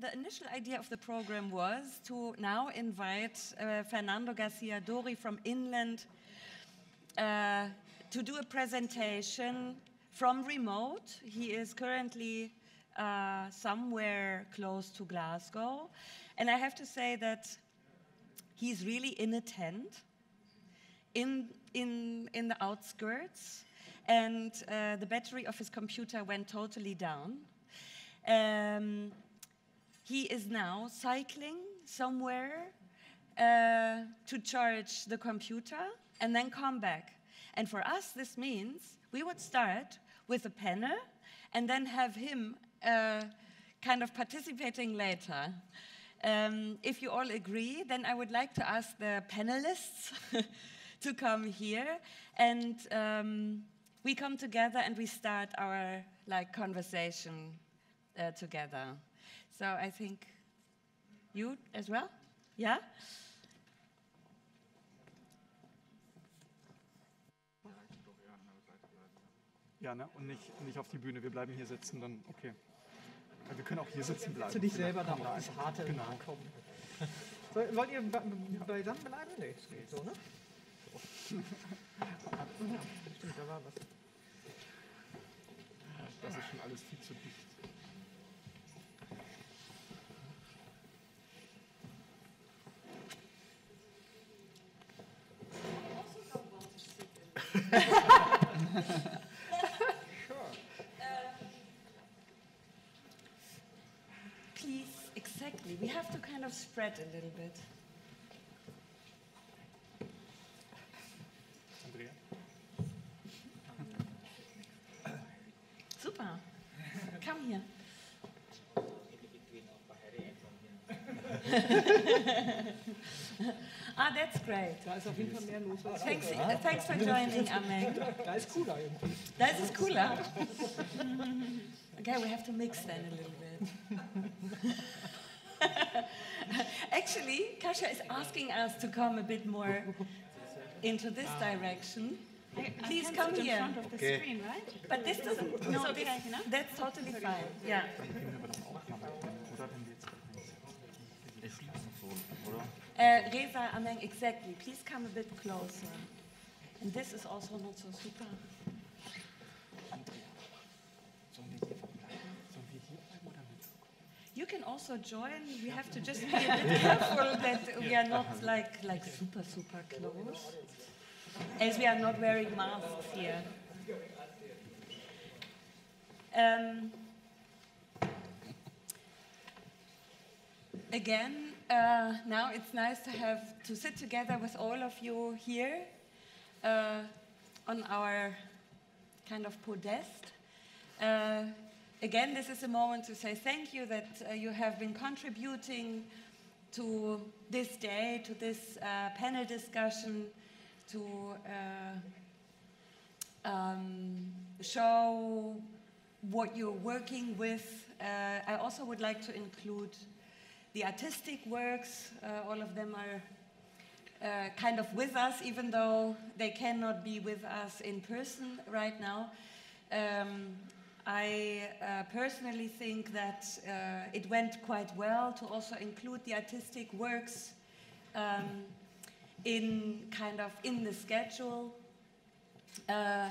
the initial idea of the program was to now invite Fernando Garcia Dori from Inland to do a presentation from remote. He is currently somewhere close to Glasgow. And I have to say that he's really in a tent in the outskirts. And the battery of his computer went totally down. He is now cycling somewhere to charge the computer and then come back. And for us, this means we would start with a panel and then have him kind of participating later. If you all agree, then I would like to ask the panelists to come here, and we come together and we start our conversation together. So I think you as well? Yeah? Ja, ne? Und nicht auf die Bühne. Wir bleiben hier sitzen, dann okay. Ja, wir können auch hier sitzen bleiben. Zu dich selber da auf das harte kommen. So, wollt ihr beisammen bleiben? Nee, es geht so, ne? So. Stimmt, da war was. Das ist schon alles viel zu dicht. Please, exactly. We have to kind of spread a little bit. Andrea? Super. Come here. That's great. Da ist auf jeden Fall mehr los. Thanks for joining, Ameng. Da ist cooler irgendwie. That is cooler. Okay, we have to mix then a little bit. Actually, Kasia is asking us to come a bit more into this direction. Please come here. In front of the screen, right? But this doesn't. No, okay, that's totally fine. Yeah. Reza, Ameng, exactly. Please come a bit closer. And this is also not so super. You can also join. We have to just be a bit careful that we are not like super close, as we are not wearing masks here. Again, now it's nice to sit together with all of you here on our kind of podest. Again, this is a moment to say thank you that you have been contributing to this day, to this panel discussion, to show what you're working with. I also would like to include the artistic works. All of them are kind of with us, even though they cannot be with us in person right now. I personally think that it went quite well to also include the artistic works in the schedule,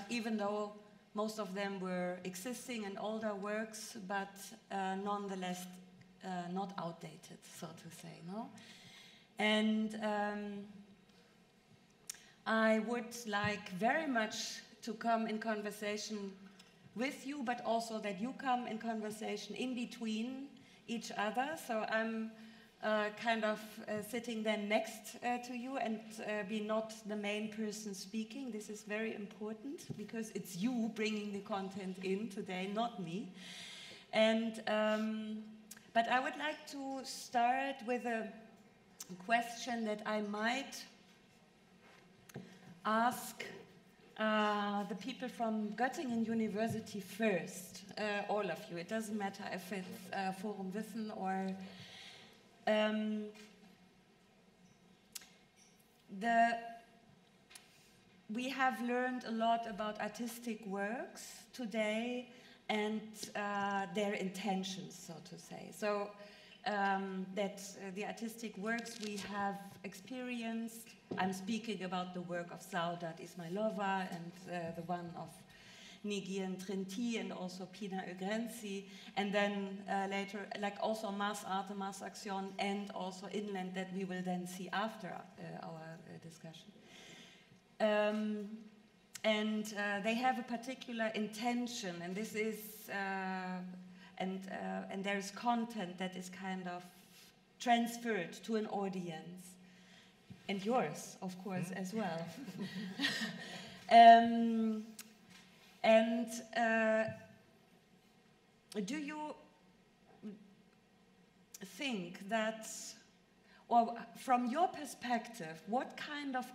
even though most of them were existing and older works, but nonetheless not outdated, so to say, no? And I would like very much to come in conversation with you, but also that you come in conversation in between each other. So I'm sitting then next to you and be not the main person speaking. This is very important because it's you bringing the content in today, not me. And but I would like to start with a question that I might ask the people from Göttingen University first, all of you. It doesn't matter if it's Forum Wissen or we have learned a lot about artistic works today and their intentions, so to say. So that the artistic works we have experienced, I'm speaking about the work of Saudat Ismailova and the one of Nigien Trinti and also Pina Ögrenzi, and then later, like also Mass Arte, Mass Action, and also Inland that we will then see after our discussion. And they have a particular intention, and this is, and there is content that is kind of transferred to an audience, and yours, of course, as well. And do you think that, or from your perspective, what kind of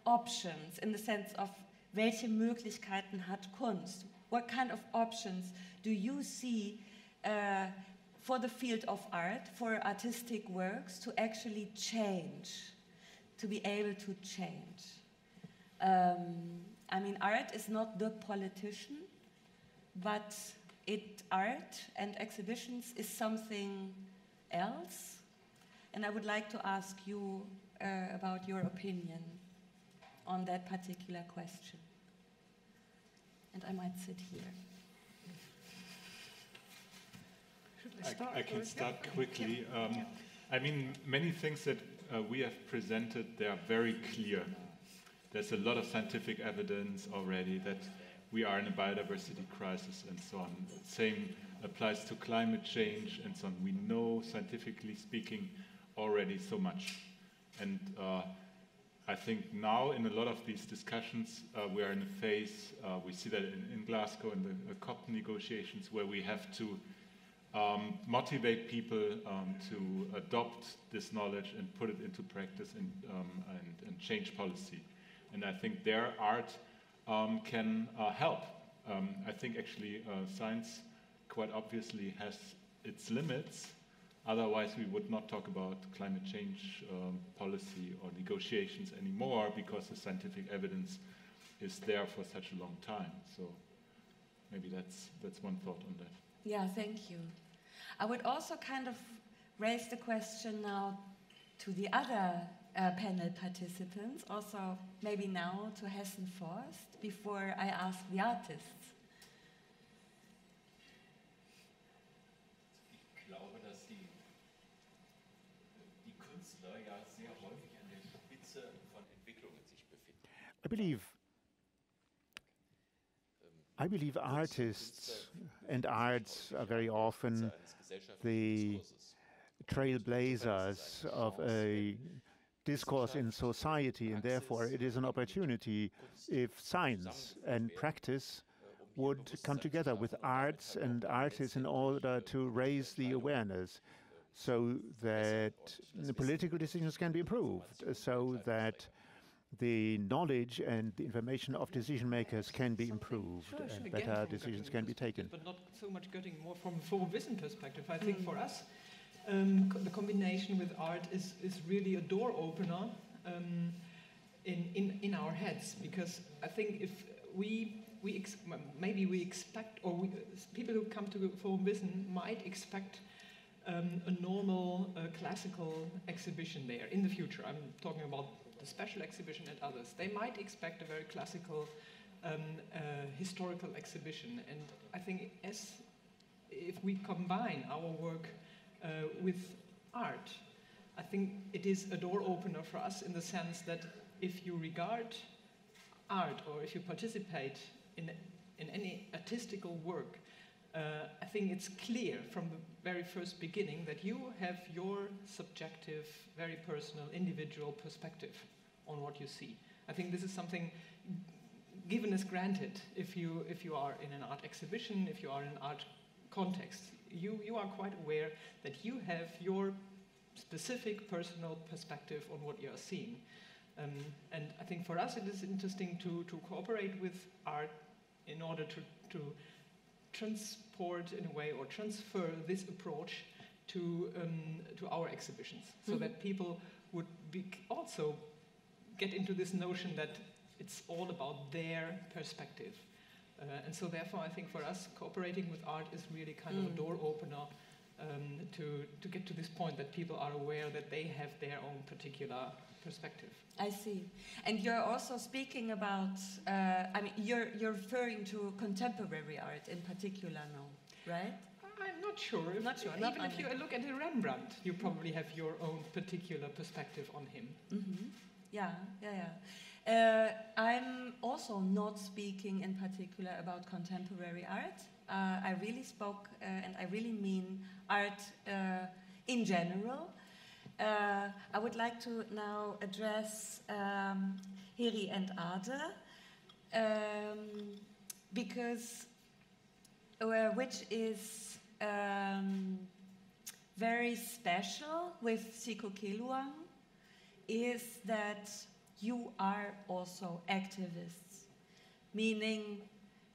options, in the sense of welche Möglichkeiten hat Kunst, what kind of options do you see for the field of art, for artistic works, to actually change, to be able to change? I mean, art is not the politician, but art and exhibitions is something else. And I would like to ask you about your opinion on that particular question. And I might sit here. I can start quickly. I mean, many things that we have presented, they are very clear. There's a lot of scientific evidence already that we are in a biodiversity crisis and so on. Same applies to climate change and so on. We know, scientifically speaking, already so much. And I think now in a lot of these discussions, we are in a phase, we see that in Glasgow in the COP negotiations, where we have to motivate people to adopt this knowledge and put it into practice and change policy. And I think their art can help. I think actually science quite obviously has its limits. Otherwise we would not talk about climate change policy or negotiations anymore, because the scientific evidence is there for such a long time. So maybe that's one thought on that. Yeah, thank you. I would also kind of raise the question now to the other panel participants, also maybe now to Hessen first, before I ask the artists. Ich glaube, dass die Künstler ja sehr häufig an der Spitze von Entwicklungen sich befinden. I believe artists and arts are very often the trailblazers of a discourse in society, and therefore it is an opportunity if science and practice would come together with arts and artists in order to raise the awareness, so that the political decisions can be improved, so that the knowledge and the information of decision makers can be improved, and better decisions can be taken. But not so much getting more from a Wissen perspective. I think for us, the combination with art is really a door opener in our heads, because I think if maybe we expect, or people who come to Forum Wissen might expect a normal classical exhibition there in the future. I'm talking about the special exhibition and others. They might expect a very classical historical exhibition, and I think if we combine our work with art, I think it is a door opener for us, in the sense that if you regard art, or if you participate in any artistical work, I think it's clear from the very first beginning that you have your subjective, very personal, individual perspective on what you see. I think this is something given as granted if you are in an art exhibition, if you are in an art context. You are quite aware that you have your specific personal perspective on what you are seeing. And I think for us it is interesting to cooperate with art in order to transport, in a way, or transfer this approach to our exhibitions, so that people would also get into this notion that it's all about their perspective. And so therefore I think for us, cooperating with art is really kind of a door opener to get to this point that people are aware that they have their own particular perspective. I see. And you're also speaking about, I mean, you're referring to contemporary art in particular now, right? I'm not sure. Not sure. Even if you look at a Rembrandt, you probably have your own particular perspective on him. Mm-hmm. Yeah. I'm also not speaking in particular about contemporary art. I really spoke, and I really mean art in general. I would like to now address Heri and Ade, because which is very special with Sikokeluang is that you are also activists, meaning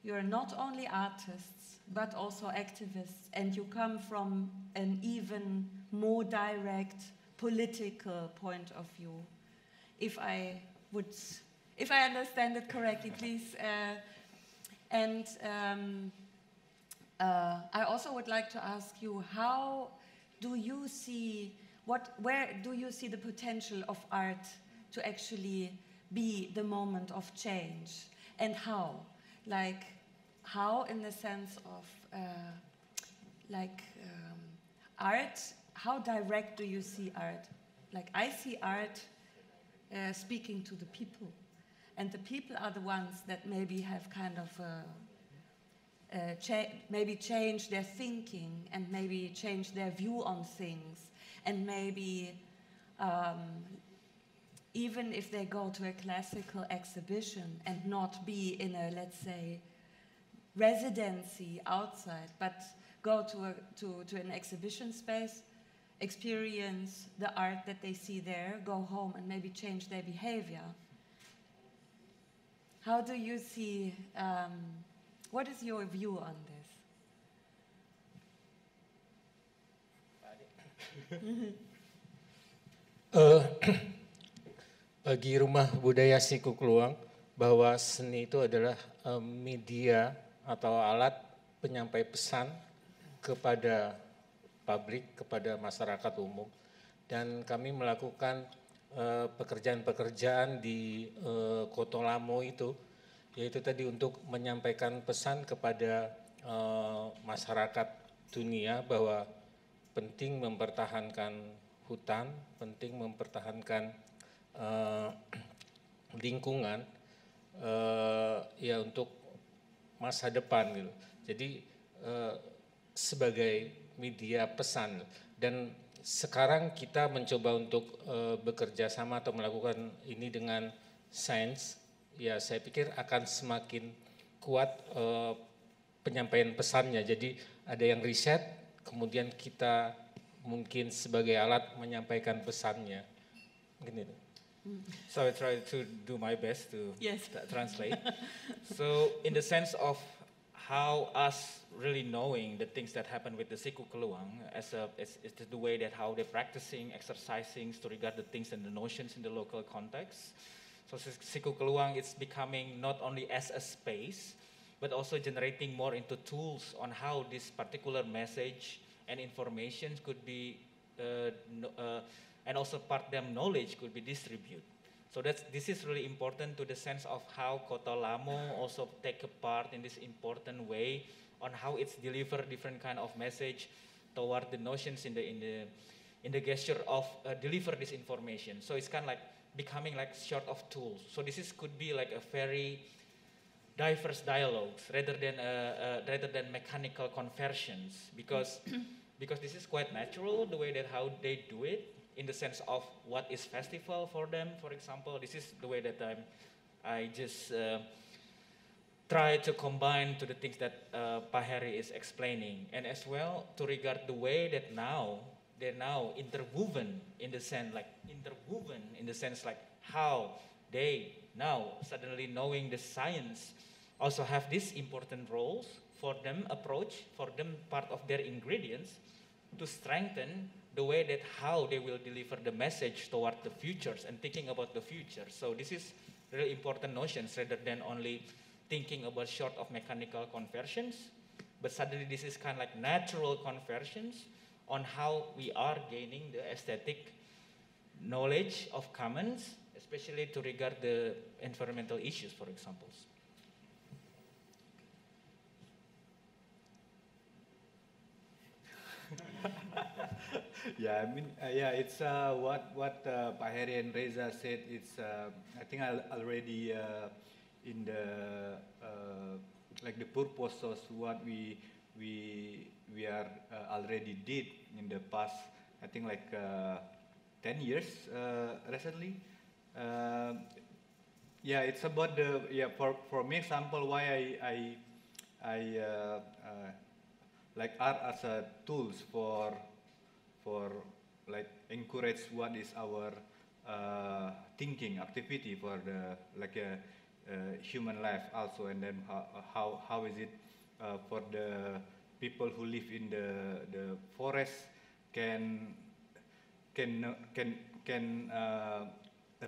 you're not only artists but also activists, and you come from an even more direct political point of view. If I understand it correctly, please. I also would like to ask you, how do you see where do you see the potential of art to actually be the moment of change, and how? Like, how in the sense of art, how direct do you see art? Like, I see art speaking to the people, and the people are the ones that maybe have kind of maybe change their thinking, and maybe change their view on things, and maybe even if they go to a classical exhibition and not be in a, let's say, residency outside, but go to an exhibition space, experience the art that they see there, go home and maybe change their behavior. How do you see, what is your view on this? Bagi Rumah Budaya Sikokeluang, bahwa seni itu adalah media atau alat penyampai pesan kepada publik, kepada masyarakat umum. Dan kami melakukan pekerjaan-pekerjaan di Kota Lamo itu, yaitu tadi untuk menyampaikan pesan kepada masyarakat dunia bahwa penting mempertahankan hutan, penting mempertahankan lingkungan ya untuk masa depan gitu. Jadi sebagai media pesan, dan sekarang kita mencoba untuk bekerja sama atau melakukan ini dengan sains, ya saya pikir akan semakin kuat penyampaian pesannya. Jadi ada yang riset, kemudian kita mungkin sebagai alat menyampaikan pesannya. Gitu. So I try to do my best to translate. So in the sense of how us really knowing the things that happen with the Sikokeluang as the way that how they're practicing, exercising to regard the things and the notions in the local context. So Sikokeluang is becoming not only as a space, but also generating more into tools on how this particular message and information could be and also part them knowledge could be distributed. So this is really important to the sense of how Kota Lamo also take a part in this important way on how it's deliver different kind of message toward the notions in the gesture of deliver this information. So it's kind of like becoming like sort of tools. So this could be like a very diverse dialogues rather than mechanical conversions, because this is quite natural the way that how they do it. In the sense of what is festival for them, for example, this is the way that I just try to combine to the things that Pak Heri is explaining, and as well to regard the way that they're now interwoven in the sense like how they now suddenly knowing the science also have these important roles for them approach, for them part of their ingredients to strengthen the way that how they will deliver the message toward the futures and thinking about the future. So this is really important notions rather than only thinking about short of mechanical conversions, but suddenly this is kind of like natural conversions on how we are gaining the aesthetic knowledge of commons, especially to regard the environmental issues, for example. Yeah, I mean, yeah, it's what Pak Heri and Reza said. It's I think I already in the like the purpose of what we are already did in the past. I think like 10 years recently. Yeah, it's about the for me example why I like art as a tools for like encourage what is our thinking activity for the like a human life also, and then how is it for the people who live in the forest can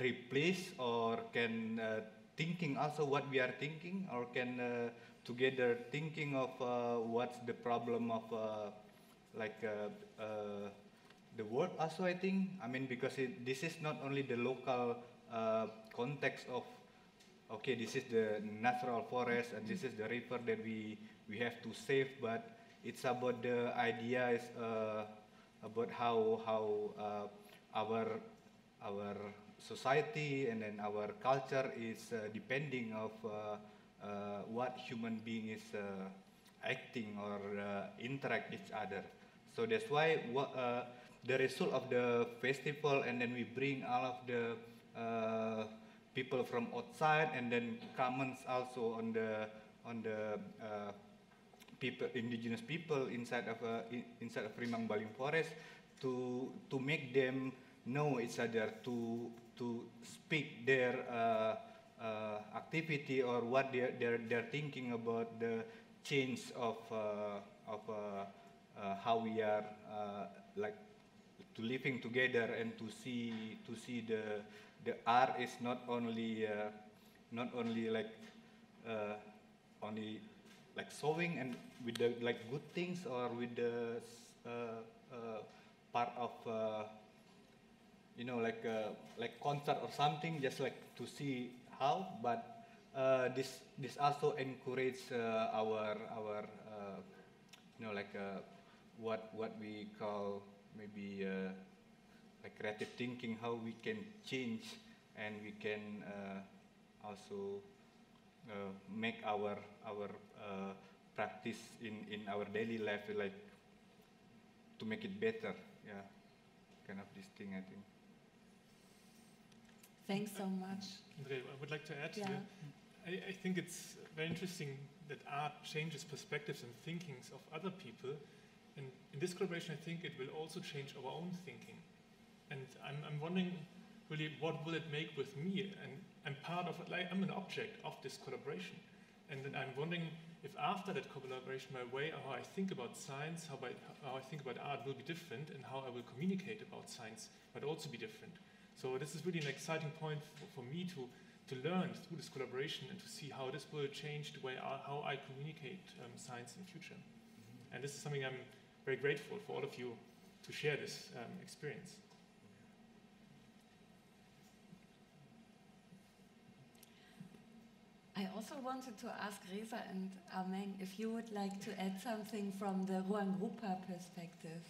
replace or can thinking also what we are thinking, or can together thinking of what's the problem of like the world also, I think. I mean, because this is not only the local context of, okay, this is the natural forest and this is the river that we have to save, but it's about the idea is about how our society and then our culture is depending of what human being is acting or interact each other. So that's why the result of the festival, and then we bring all of the people from outside, and then comments also on the people, indigenous people inside of Rimang Baling Forest, to make them know each other, to speak their activity or what they're thinking about the change of how we are like to living together, and to see the art is not only like only like showing and with the like good things, or with the part of you know, like concert or something, just like to see how, but this also encourage our you know, like what we call maybe like creative thinking, how we can change, and we can also make our practice in our daily life, like to make it better. Yeah, kind of this thing, I think. Thanks so much. Andre, I would like to add Yeah. here. I think it's very interesting that art changes perspectives and thinkings of other people. And in this collaboration, I think it will also change our own thinking. And I'm wondering, really, what will it make with me? And I'm part of it, like I'm an object of this collaboration. And then I'm wondering if after that collaboration, my way how I think about science, how I think about art will be different, and how I will communicate about science might also be different. So this is really an exciting point for me to learn through this collaboration, and to see how this will change the way how I communicate science in the future. And this is something I'm very grateful for all of you to share this experience. I also wanted to ask Reza and Ameng if you would like to add something from the ruangrupa perspective.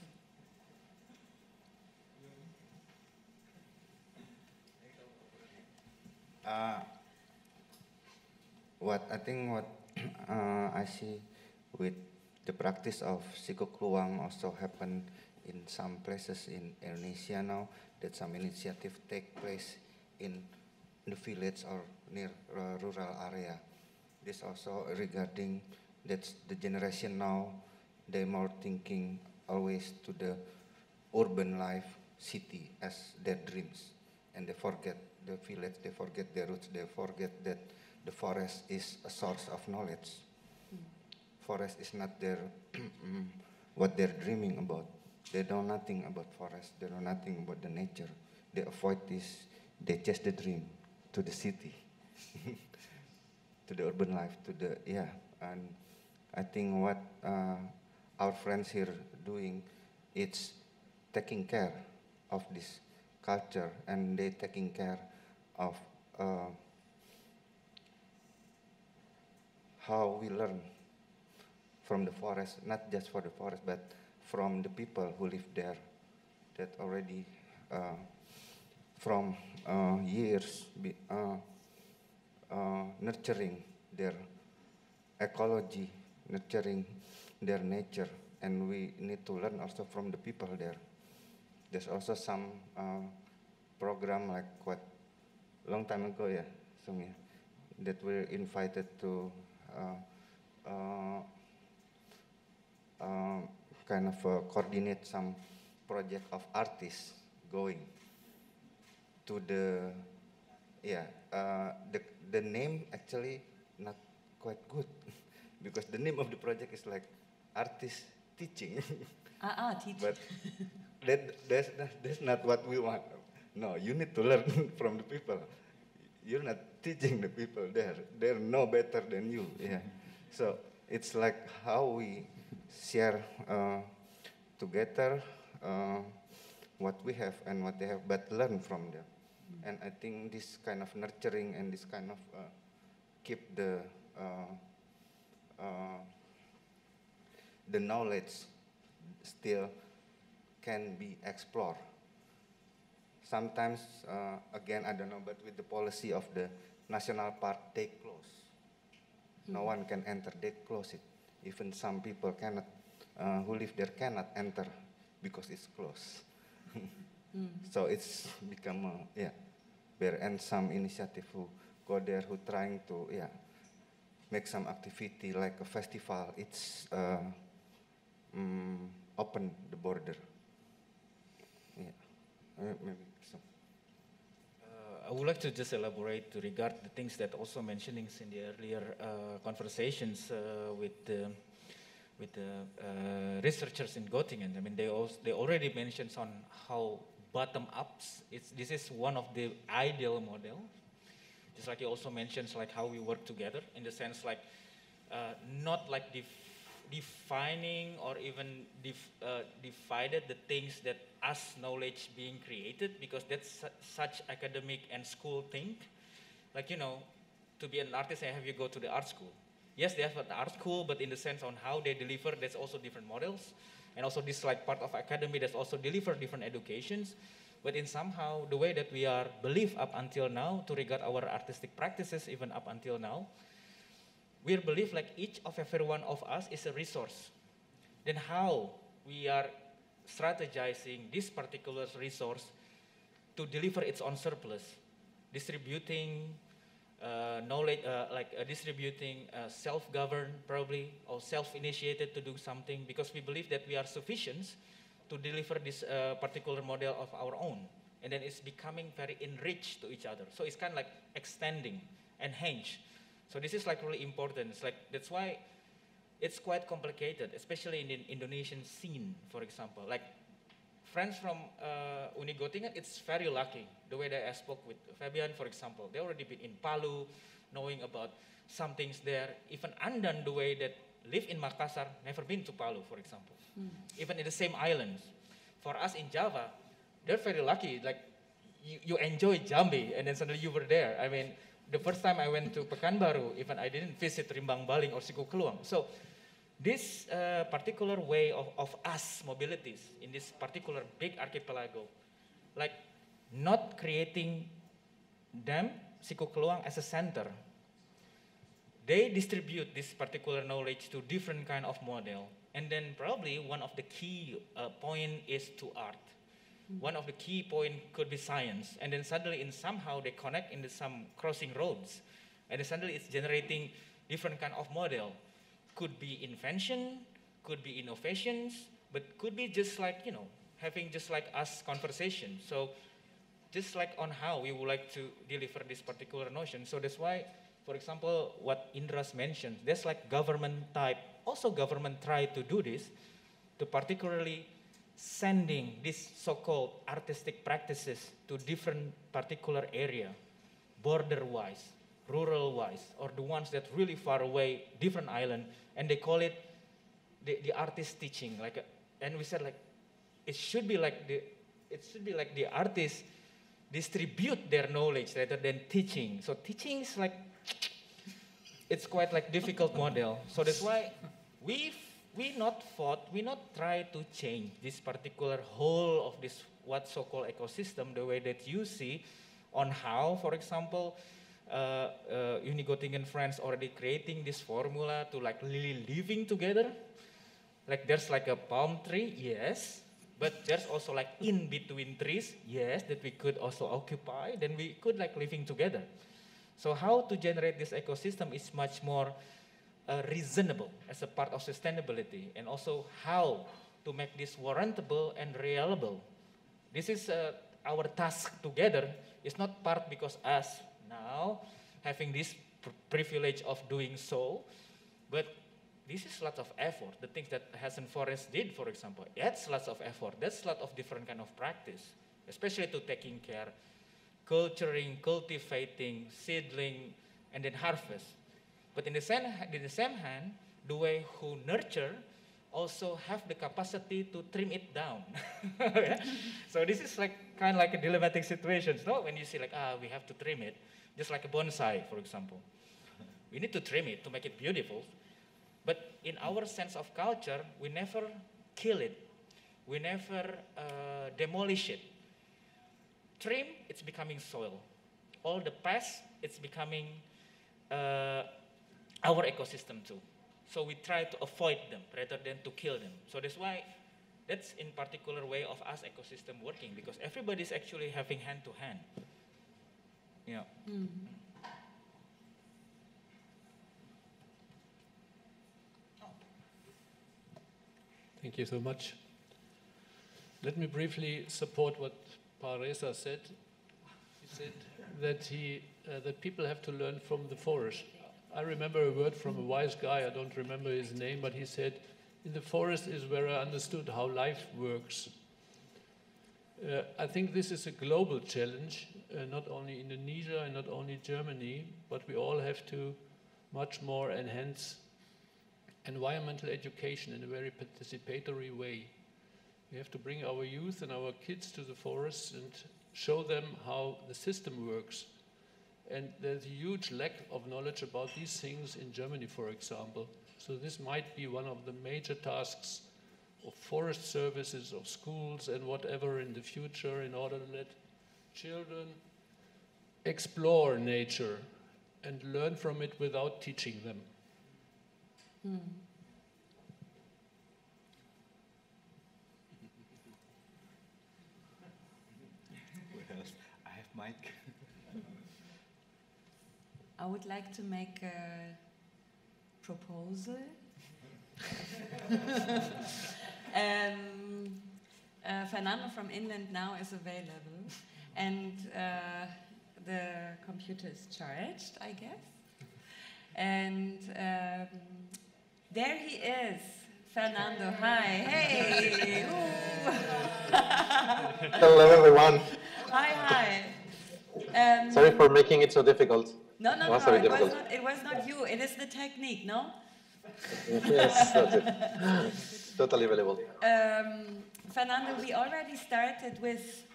What I see with the practice of sikukluang also happen in some places in Indonesia now, that some initiative take place in the village or near rural area. This also regarding that the generation now, they more thinking always to the urban life, city as their dreams, and they forget the village, they forget their roots, they forget that the forest is a source of knowledge. Forest is not their what they're dreaming about. They know nothing about forest. They know nothing about the nature. They avoid this. They chase the dream to the city, to the urban life, to the And I think what our friends here doing it's taking care of this culture, and they taking care of how we learn from the forest, not just for the forest, but from the people who live there, that already from years nurturing their ecology, nurturing their nature, and we need to learn also from the people there. There's also some program like what long time ago, yeah, Sung, that we're invited to kind of coordinate some project of artists going to the, yeah, the name actually not quite good because the name of the project is like artist teaching. Teaching. But that's not what we want. No, you need to learn from the people. You're not teaching the people there. They're no better than you. Yeah. So it's like how we share together what we have and what they have, but learn from them. And I think this kind of nurturing and this kind of keep the knowledge still can be explored. Sometimes, again, I don't know, but with the policy of the national park, they close. No one can enter, they close it. Even some people cannot, who live there cannot enter because it's closed. So it's become, there and some initiative who go there who trying to, make some activity like a festival. It's open the border. Maybe so. I would like to just elaborate to regard the things that also mentioning in the earlier conversations with the researchers in Göttingen. I mean, they already mentioned on how bottom ups. This is one of the ideal model. Just like he also mentions, like how we work together in the sense like not like defining or even divided the things that as knowledge being created, because that's such academic and school thing. Like, you know, to be an artist, I have you go to the art school. Yes, they have an art school, but in the sense on how they deliver, there's also different models. And also this like part of academy that's also deliver different educations. But in somehow the way that we are believed up until now to regard our artistic practices even up until now, we believe like each of every one of us is a resource. Then how we are strategizing this particular resource to deliver its own surplus, distributing knowledge, distributing self-governed probably, or self-initiated to do something, because we believe that we are sufficient to deliver this particular model of our own. And then it's becoming very enriched to each other. So it's kind of like extending, enhance. So this is like really important. It's like, that's why it's quite complicated, especially in the Indonesian scene, for example. Like friends from Uni Göttingen, it's very lucky. The way that I spoke with Fabian, for example, they already been in Palu, knowing about some things there. Even Andan, the way that live in Makassar, never been to Palu, for example. Even in the same islands. For us in Java, they're very lucky. Like you enjoy Jambi, and then suddenly you were there. I mean, the first time I went to Pekanbaru, even I didn't visit Rimbang Baling or Siku Keluang. So this particular way of us mobilities in this particular big archipelago, like not creating them, Siku Keluang as a center, they distribute this particular knowledge to different kind of model. And then probably one of the key point is to art. One of the key point could be science. And then suddenly in somehow they connect into some crossing roads. And then suddenly it's generating different kind of model. Could be invention, could be innovations, but could be just like, you know, having just like us conversation. So just like on how we would like to deliver this particular notion. So that's why, for example, what Indras mentioned, there's like government type. Also government try to do this, to particularly sending these so-called artistic practices to different particular area, border-wise, rural-wise, or the ones that really far away, different island, and they call it the artist teaching. And we said like, it should be like the artists distribute their knowledge rather than teaching. So teaching is like, it's quite like difficult model. So that's why we not try to change this particular whole of this what so-called ecosystem the way that you see on how, for example, Unigoting and friends already creating this formula to like really living together. Like there's like a palm tree, yes, but there's also like in between trees, yes, that we could also occupy, then we could like living together. So how to generate this ecosystem is much more reasonable as a part of sustainability, and also how to make this warrantable and reliable. This is our task together. It's not part because us now having this privilege of doing so, but this is lots of effort. The things that Hessen Forest did, for example, that's lots of effort. That's a lot of different kind of practice, especially to taking care, culturing, cultivating, seedling, and then harvest. But in the same hand, the way who nurture also have the capacity to trim it down. Yeah? So this is like kind of like a dilemmatic situation, no? When you see like, we have to trim it, just like a bonsai, for example. We need to trim it to make it beautiful. But in our sense of culture, we never kill it. We never demolish it. Trim, it's becoming soil. All the pests, it's becoming our ecosystem too. So we try to avoid them rather than to kill them. So that's why, that's in particular way of us ecosystem working, because everybody's actually having hand to hand. Yeah. Mm-hmm. Thank you so much. Let me briefly support what Paresa said. He said that people have to learn from the forest. I remember a word from a wise guy, I don't remember his name, but he said, in the forest is where I understood how life works. I think this is a global challenge, not only Indonesia and not only Germany, but we all have to much more enhance environmental education in a very participatory way. We have to bring our youth and our kids to the forests and show them how the system works. And there's a huge lack of knowledge about these things in Germany, for example. So this might be one of the major tasks of forest services, of schools and whatever in the future, in order to let children explore nature and learn from it without teaching them. What else? I have Mike. I would like to make a proposal. Fernando from Inland Now is available, and the computer is charged, I guess. And there he is, Fernando. Hi, hey. Hello, everyone. Hi. Sorry for making it so difficult. No, it was not you. It is the technique, no? Yes, that's it. Totally available. Fernando, we already started with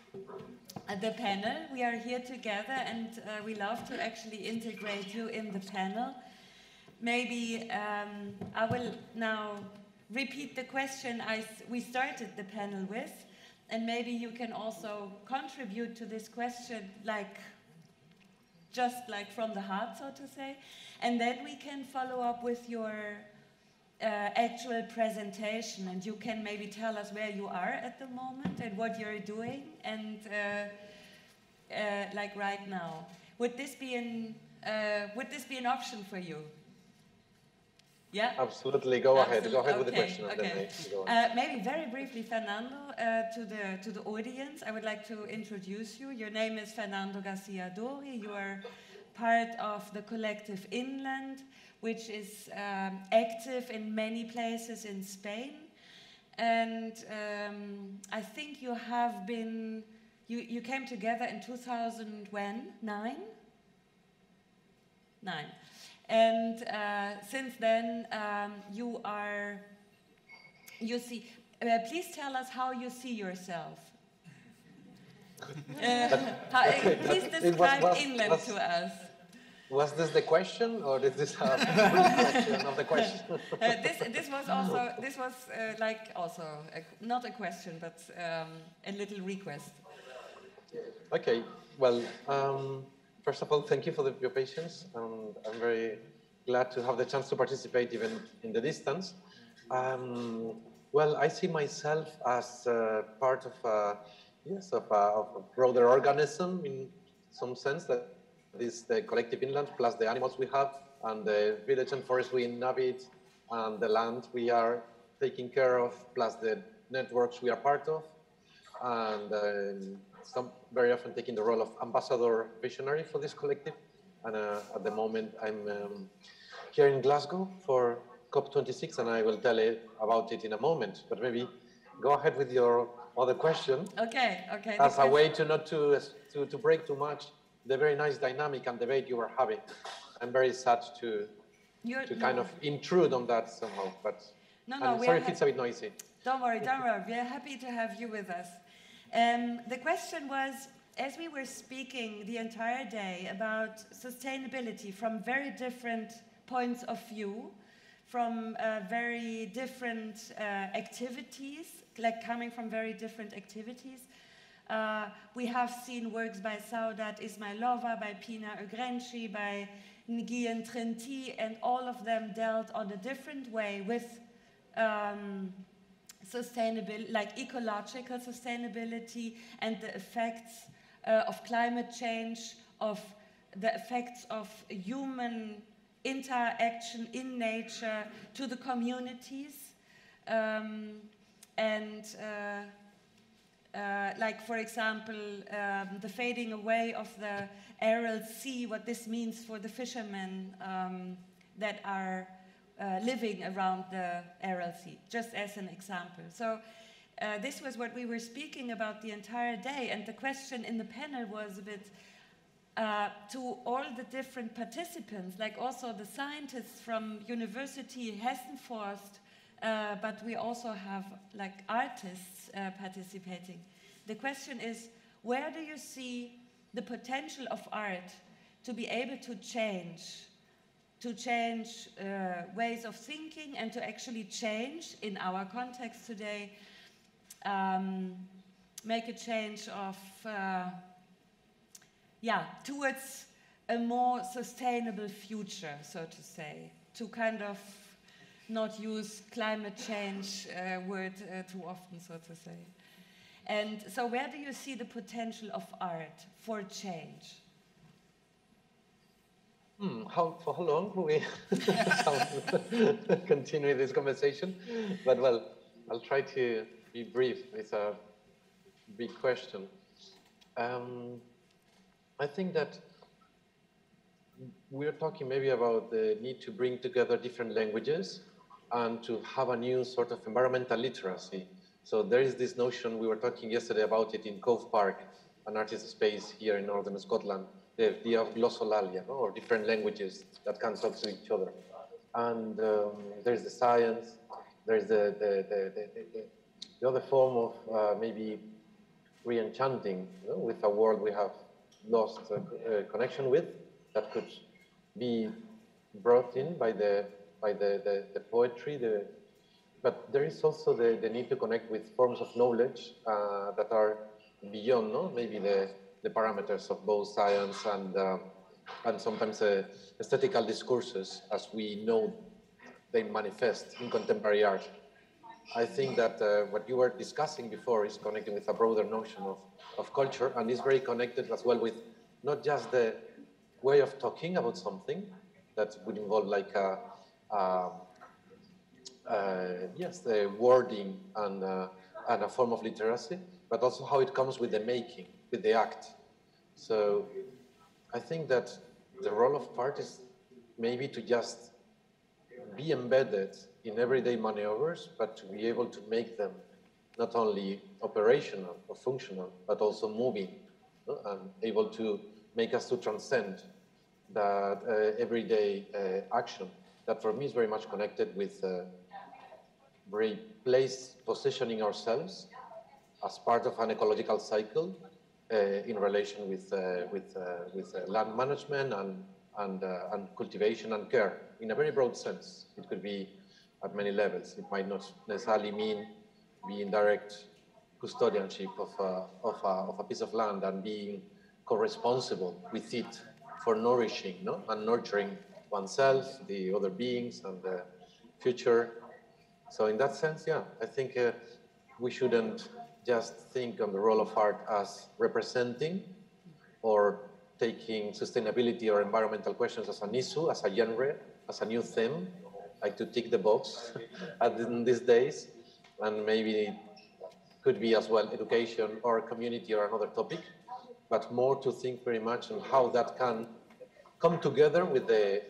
the panel. We are here together, and we love to actually integrate you in the panel. Maybe I will now repeat the question we started the panel with, and maybe you can also contribute to this question, just like from the heart, so to say, and then we can follow up with your actual presentation, and you can maybe tell us where you are at the moment and what you're doing, and like right now. Would this be an option for you? Yeah. Absolutely. Go ahead. Go ahead with the question. Okay. Maybe very briefly, Fernando, to the audience, I would like to introduce you. Your name is Fernando Garcia Dori. You are part of the collective Inland, which is active in many places in Spain. And I think you have been, you came together in 2009? And since then, you see, please tell us how you see yourself. Please describe England to us. Was this the question, or did this have a question of the question? This was not a question, but a little request. Okay. Well, first of all, thank you for your patience, and I'm very glad to have the chance to participate even in the distance. Well, I see myself as part of a broader organism in some sense, that is the collective inland plus the animals we have and the village and forest we inhabit and the land we are taking care of plus the networks we are part of, and very often taking the role of ambassador visionary for this collective. And at the moment I'm here in Glasgow for COP26, and I will tell you about it in a moment, but maybe go ahead with your other question. Okay. As a way to not to break too much the very nice dynamic and debate you were having. I'm very sad to kind of intrude on that somehow, but I'm sorry if it's a bit noisy. Don't worry. We're happy to have you with us. The question was, as we were speaking the entire day about sustainability from very different points of view, from very different activities, like coming from very different activities. We have seen works by Saudat Ismailova, by Pina Ugrenci, by Nguyen Trenti, and all of them dealt on a different way with sustainability, like ecological sustainability and the effects of climate change, of the effects of human interaction in nature to the communities, like, for example, the fading away of the Aral Sea, what this means for the fishermen that are living around the Aral Sea, just as an example. So this was what we were speaking about the entire day, and the question in the panel was a bit to all the different participants, like also the scientists from University Hessenforst, but we also have like artists participating. The question is, where do you see the potential of art to be able to change ways of thinking and to actually change, in our context today, make a change of, towards a more sustainable future, so to say, to kind of not use climate change word too often, so to say. And so where do you see the potential of art for change? For how long will we continue this conversation? But well, I'll try to be brief. It's a big question. I think that we're talking maybe about the need to bring together different languages and to have a new sort of environmental literacy. So there is this notion, we were talking yesterday about it in Cove Park, an artist space here in northern Scotland, the idea of glossolalia, or different languages that can talk to each other. And there's the science, there's the other form of maybe re-enchanting, with a world we have lost connection with, that could be brought in by the poetry. But there is also the need to connect with forms of knowledge that are beyond, maybe the parameters of both science and sometimes aesthetical discourses, as we know they manifest in contemporary art. I think that what you were discussing before is connecting with a broader notion of culture, and is very connected as well with not just the way of talking about something that would involve like the wording and a form of literacy, but also how it comes with the making, with the act. So I think that the role of art is maybe to just be embedded in everyday maneuvers, but to be able to make them not only operational or functional, but also moving, and able to make us to transcend that everyday action that for me is very much connected with replace positioning ourselves as part of an ecological cycle in relation with land management and cultivation and care in a very broad sense. It could be at many levels. It might not necessarily mean being direct custodianship of a piece of land and being co-responsible with it for nourishing and nurturing oneself, the other beings, and the future. So in that sense, yeah, I think we shouldn't just think on the role of art as representing or taking sustainability or environmental questions as an issue, as a genre, as a new theme, like to tick the box in these days, and maybe it could be as well education or community or another topic, but more to think very much on how that can come together with the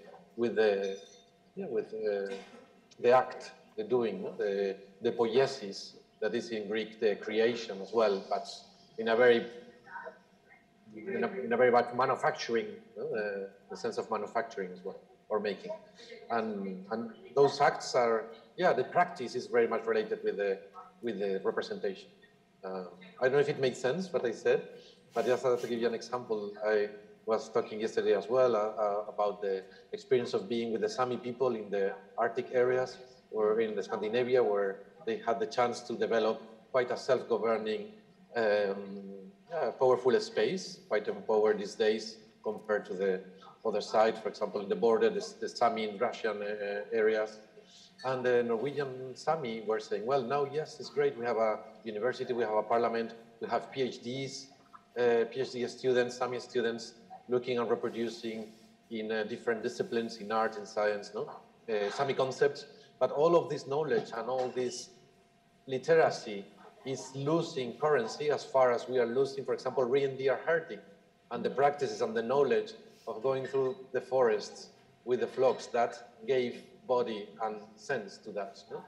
act, the doing, the poiesis, that is in Greek the creation as well, but in a very much manufacturing, the sense of manufacturing as well, or making, and those acts are, yeah, the practice is very much related with the representation. I don't know if it makes sense what I said, but just to give you an example, I was talking yesterday as well about the experience of being with the Sami people in the Arctic areas, or in the Scandinavia, where they had the chance to develop quite a self-governing, powerful space, quite empowered these days compared to the other side, for example, in the border, the Sami in Russian areas. And the Norwegian Sami were saying, well, now, yes, it's great. We have a university, we have a parliament, we have PhDs, PhD students, Sami students, looking and reproducing in different disciplines, in art, in science, Sami concepts. But all of this knowledge and all this literacy is losing currency as far as we are losing, for example, reindeer herding and the practices and the knowledge of going through the forests with the flocks that gave body and sense to that. So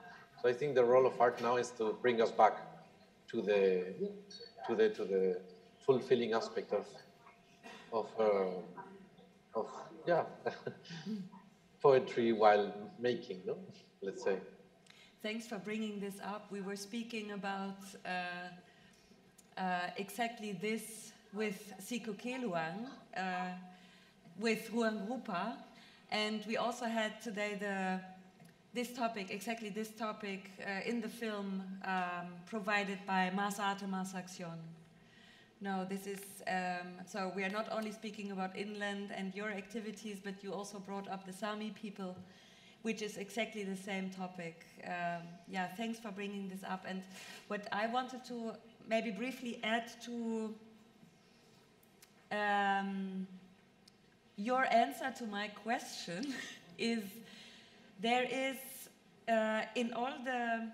I think the role of art now is to bring us back to the fulfilling aspect of poetry while making, let's say. Thanks for bringing this up. We were speaking about exactly this with Sikukeluang, with ruangrupa, and we also had today exactly this topic in the film provided by Masate Masaksion. No, this is, so we are not only speaking about inland and your activities, but you also brought up the Sami people, which is exactly the same topic. Yeah, thanks for bringing this up. And what I wanted to maybe briefly add to your answer to my question is there is in all the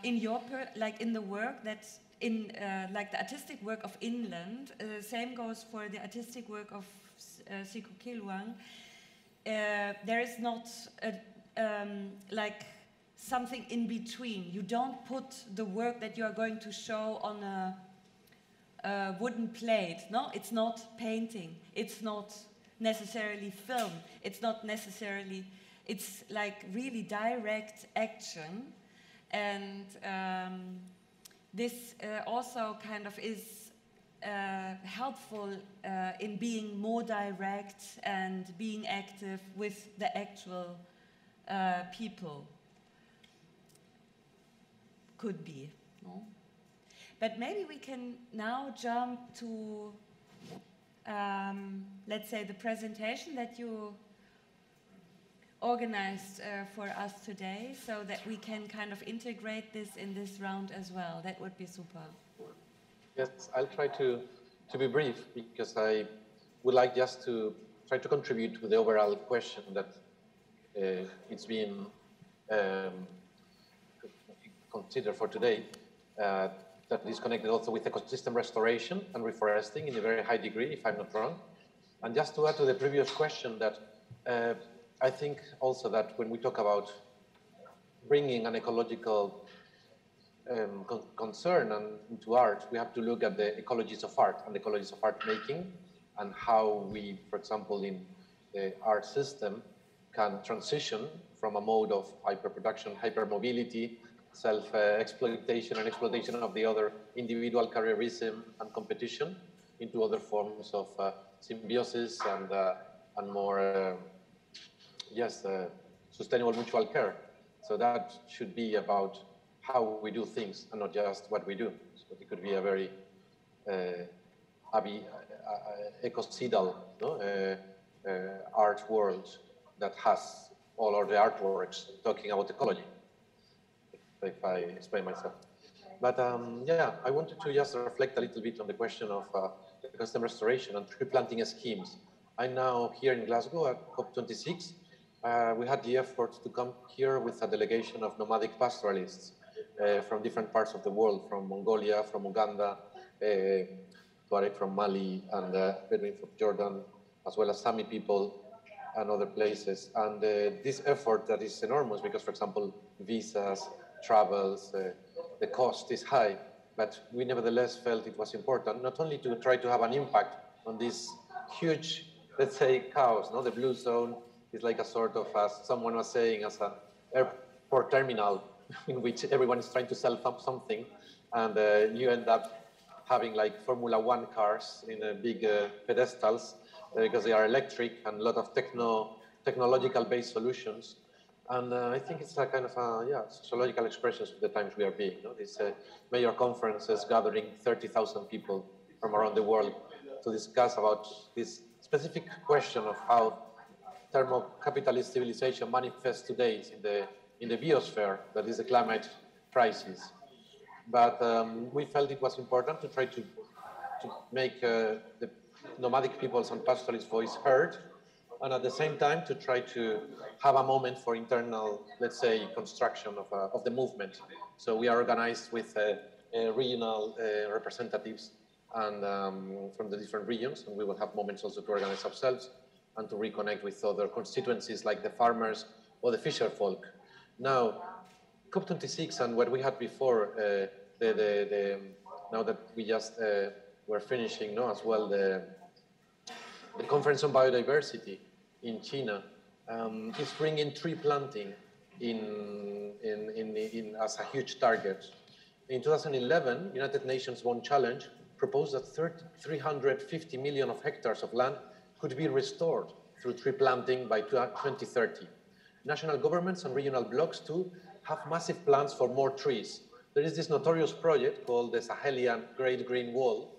in your like in the work that's in like the artistic work of inland, same goes for the artistic work of Sikukeluang. There is not like something in between. You don't put the work that you are going to show on a wooden plate. No, it's not painting. It's not necessarily film. It's not necessarily. It's like really direct action, and this also kind of is helpful in being more direct and being active with the actual people. Could be, no? But maybe we can now jump to, let's say, the presentation that you organized for us today, so that we can kind of integrate this in this round as well. That would be super. Yes, I'll try to be brief, because I would like just to try to contribute to the overall question that it's been considered for today, that is connected also with ecosystem restoration and reforesting in a very high degree, if I'm not wrong. And just to add to the previous question, that I think also that when we talk about bringing an ecological concern into art, we have to look at the ecologies of art and the ecologies of art making, and how we, for example, in the art system, can transition from a mode of hyperproduction, hypermobility, self-exploitation and exploitation of the other, individual careerism and competition, into other forms of symbiosis and more, sustainable mutual care. So that should be about how we do things and not just what we do. So it could be a very ecocidal art world that has all of the artworks talking about ecology, if I explain myself. But I wanted to just reflect a little bit on the question of ecosystem restoration and tree planting schemes. I'm now here in Glasgow at COP26. We had the effort to come here with a delegation of nomadic pastoralists from different parts of the world, from Mongolia, from Uganda, Tuareg from Mali, and Bedouin from Jordan, as well as Sami people and other places. And this effort that is enormous because, for example, visas, travels, the cost is high, but we nevertheless felt it was important not only to try to have an impact on this huge, let's say, chaos. The blue zone is like a sort of, as someone was saying, as an airport terminal in which everyone is trying to sell something, and you end up having like Formula One cars in big pedestals because they are electric and a lot of technological-based solutions. And I think it's a kind of sociological expressions of the times we are being. These major conferences gathering 30,000 people from around the world to discuss about this specific question of how thermo-capitalist civilization manifests today in the biosphere, that is the climate crisis. But we felt it was important to try to make the nomadic peoples and pastoralist voice heard, and at the same time to try to have a moment for internal, let's say, construction of the movement. So we are organized with regional representatives and from the different regions, and we will have moments also to organize ourselves and to reconnect with other constituencies like the farmers or the fisher folk. Now, COP26 and what we had before, now that we just were finishing as well the conference on biodiversity in China, is bringing tree planting as a huge target. In 2011, United Nations One Challenge proposed that 350 million of hectares of land could be restored through tree planting by 2030. National governments and regional blocs too have massive plans for more trees. There is this notorious project called the Sahelian Great Green Wall,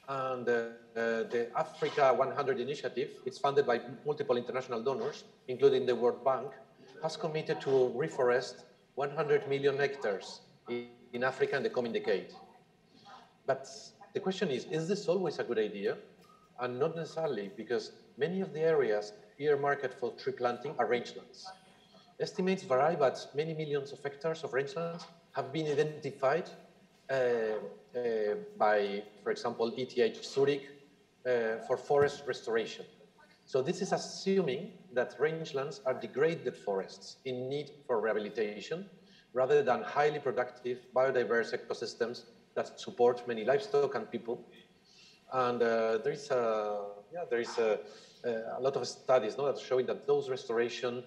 and the Africa 100 initiative, it's funded by multiple international donors, including the World Bank, has committed to reforest 100 million hectares in Africa in the coming decade. But the question is this always a good idea? And not necessarily, because many of the areas earmarked for tree planting are rangelands. Estimates vary, but many millions of hectares of rangelands have been identified by, for example, ETH Zurich for forest restoration. So this is assuming that rangelands are degraded forests in need for rehabilitation, rather than highly productive, biodiverse ecosystems that support many livestock and people. And there is a lot of studies that showing that those restoration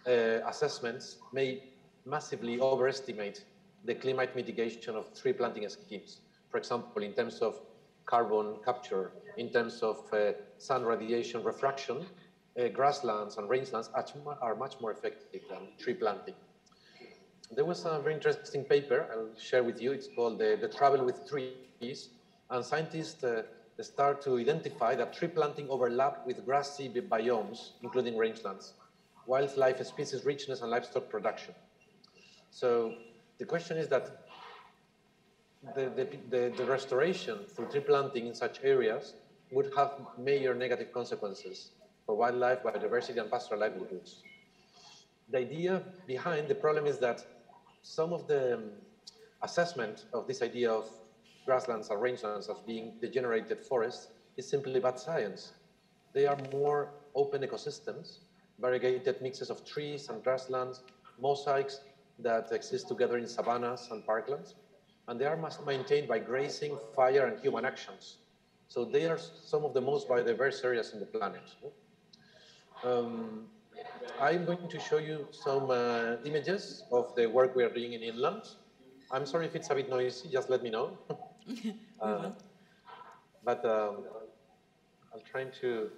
assessments may massively overestimate the climate mitigation of tree planting schemes. For example, in terms of carbon capture, in terms of sun radiation refraction, grasslands and rangelands are much more effective than tree planting. There was a very interesting paper I'll share with you. It's called The Travel with Trees, and scientists start to identify that tree planting overlap with grassy biomes, including rangelands, wildlife species richness and livestock production. So the question is that the restoration through tree planting in such areas would have major negative consequences for wildlife, biodiversity, and pastoral livelihoods. The idea behind the problem is that some of the assessment of this idea of grasslands and rangelands as being degenerated forests is simply bad science. They are more open ecosystems, variegated mixes of trees and grasslands, mosaics that exist together in savannas and parklands, and they are maintained by grazing, fire, and human actions. So they are some of the most biodiverse areas in the planet. I'm going to show you some images of the work we are doing in inland. I'm sorry if it's a bit noisy, just let me know. But I'm trying to,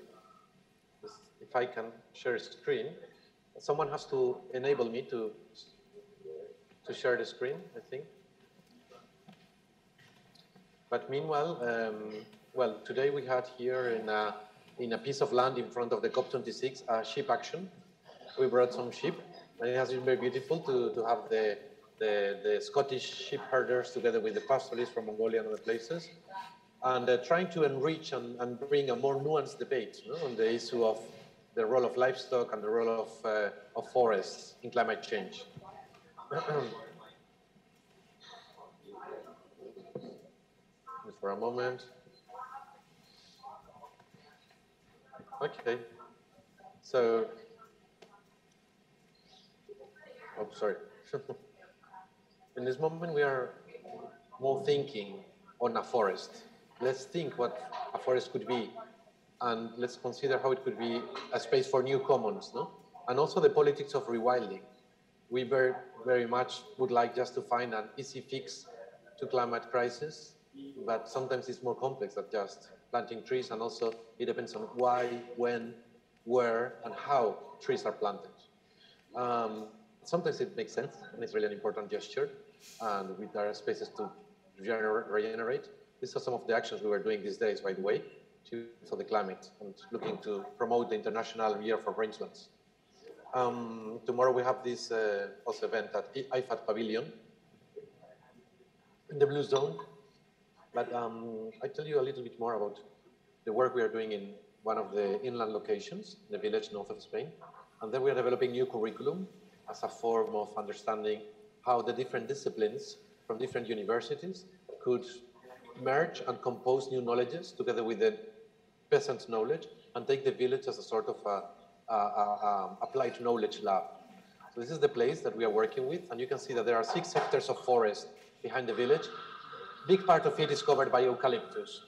if I can share a screen. Someone has to enable me to share the screen, I think. But meanwhile, well, today we had here in a piece of land in front of the COP26 a sheep action. We brought some sheep, and it has been very beautiful to have the Scottish sheep herders together with the pastoralists from Mongolia and other places, and trying to enrich and bring a more nuanced debate, you know, on the issue of the role of livestock and the role of forests in climate change. Just for a moment. Okay. So, oh, sorry. In this moment, we are more thinking on a forest. Let's think what a forest could be, and let's consider how it could be a space for new commons, no? And also the politics of rewilding. We very, very much would like just to find an easy fix to climate crisis, but sometimes it's more complex than just planting trees, and also it depends on why, when, where, and how trees are planted. Sometimes it makes sense, and it's really an important gesture, and there are spaces to regenerate. These are some of the actions we were doing these days, by the way, for the climate, and looking to promote the International Year for Rangelands. Tomorrow we have this also event at IFAD Pavilion in the Blue Zone. But I tell you a little bit more about the work we are doing in one of the inland locations, the village north of Spain. And then we are developing new curriculum as a form of understanding how the different disciplines from different universities could merge and compose new knowledges together with the peasant knowledge and take the village as a sort of applied knowledge lab. So this is the place that we are working with, and you can see that there are 6 hectares of forest behind the village. Big part of it is covered by eucalyptus.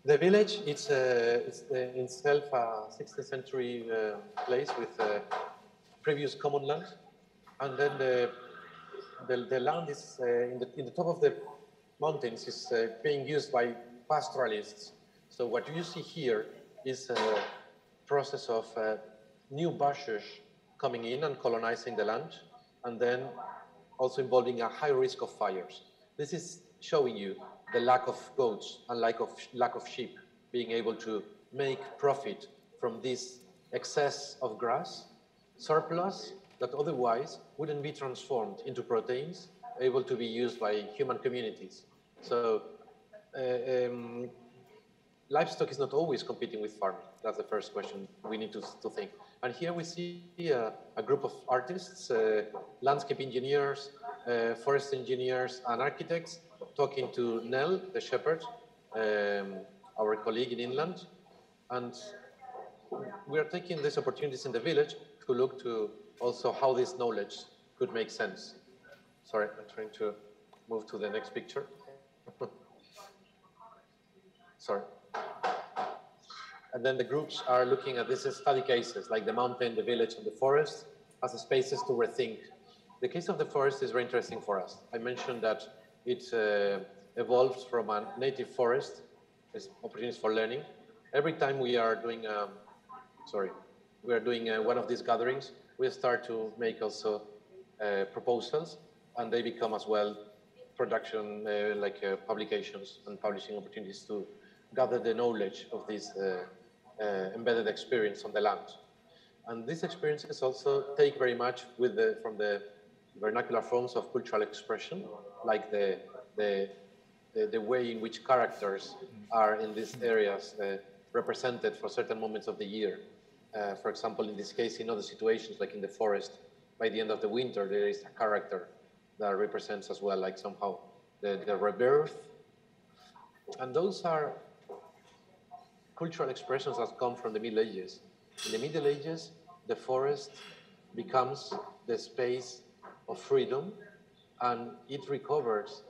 The village, it's itself a 16th century place with previous common land, and then the land is in the top of the mountains is being used by pastoralists. So what you see here is a process of new bushers coming in and colonizing the land, and then also involving a high risk of fires. This is showing you the lack of goats and lack of sheep being able to make profit from this excess of grass, surplus that otherwise wouldn't be transformed into proteins able to be used by human communities. So livestock is not always competing with farming. That's the first question we need to think. And here we see a group of artists, landscape engineers, forest engineers, and architects talking to Nell, the shepherd, our colleague in inland. And we are taking these opportunities in the village to look to also how this knowledge could make sense. Sorry, I'm trying to move to the next picture. Sorry. And then the groups are looking at these study cases, like the mountain, the village, and the forest, as spaces to rethink. The case of the forest is very interesting for us. I mentioned that it evolves from a native forest, as opportunities for learning. Every time we are doing, one of these gatherings, we start to make also proposals, and they become as well production, publications and publishing opportunities to gather the knowledge of this embedded experience on the land. And these experiences also take very much from the vernacular forms of cultural expression, like the way in which characters are in these areas represented for certain moments of the year. For example, in this case, in other situations, like in the forest, by the end of the winter, there is a character that represents as well, like somehow the rebirth. And those are cultural expressions that come from the Middle Ages. In the Middle Ages, the forest becomes the space of freedom, and it recovers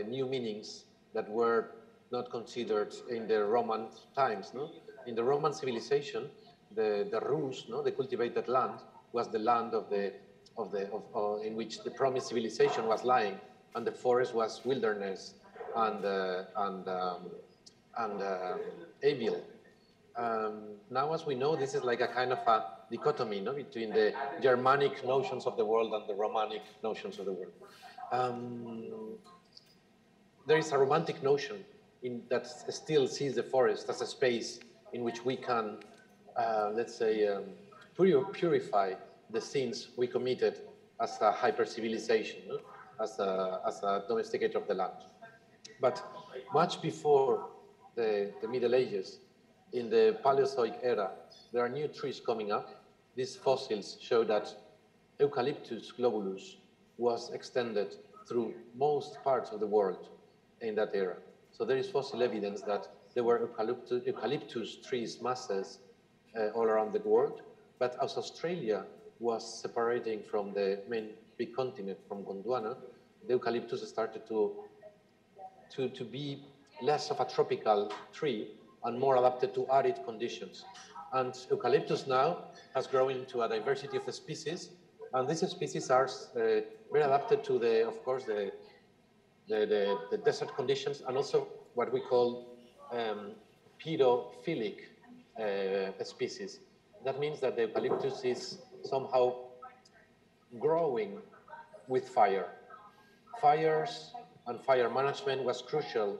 new meanings that were not considered in the Roman times. No? In the Roman civilization, the Rus, no, the cultivated land, was the land in which the promised civilization was lying, and the forest was wilderness and avial. Now, as we know, this is like a kind of a dichotomy, no, between the Germanic notions of the world and the Romanic notions of the world. There is a romantic notion that still sees the forest as a space in which we can, let's say, purify the sins we committed as a hyper-civilization, no? as a domesticator of the land. But much before the Middle Ages, in the Paleozoic era, there are new trees coming up. These fossils show that Eucalyptus globulus was extended through most parts of the world in that era. So there is fossil evidence that there were eucalyptus trees masses all around the world. But as Australia was separating from the main big continent, from Gondwana, the eucalyptus started to be less of a tropical tree and more adapted to arid conditions. And eucalyptus now has grown into a diversity of species, and these species are very adapted to of course, the desert conditions, and also what we call pedophilic species. That means that the eucalyptus is somehow growing with fire. Fires and fire management was crucial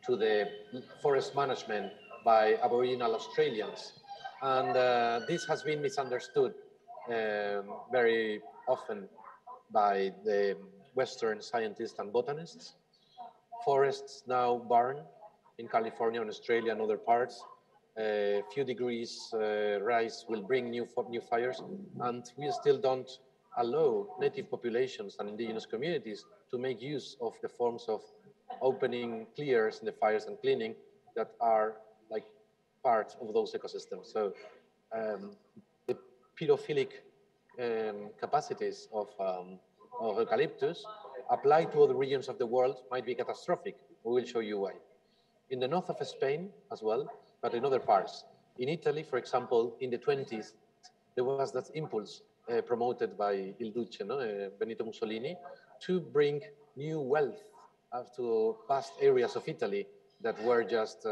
to the forest management by Aboriginal Australians. And this has been misunderstood very often by the Western scientists and botanists. Forests now burn in California and Australia and other parts. A few degrees rise will bring new fires, and we still don't allow native populations and indigenous communities to make use of the forms of opening clears in the fires and cleaning that are like part of those ecosystems. So the pedophilic capacities of eucalyptus applied to other regions of the world might be catastrophic. We will show you why. In the north of Spain as well, but in other parts. In Italy, for example, in the 20s, there was that impulse promoted by Il Duce, Benito Mussolini, to bring new wealth to vast areas of Italy that were just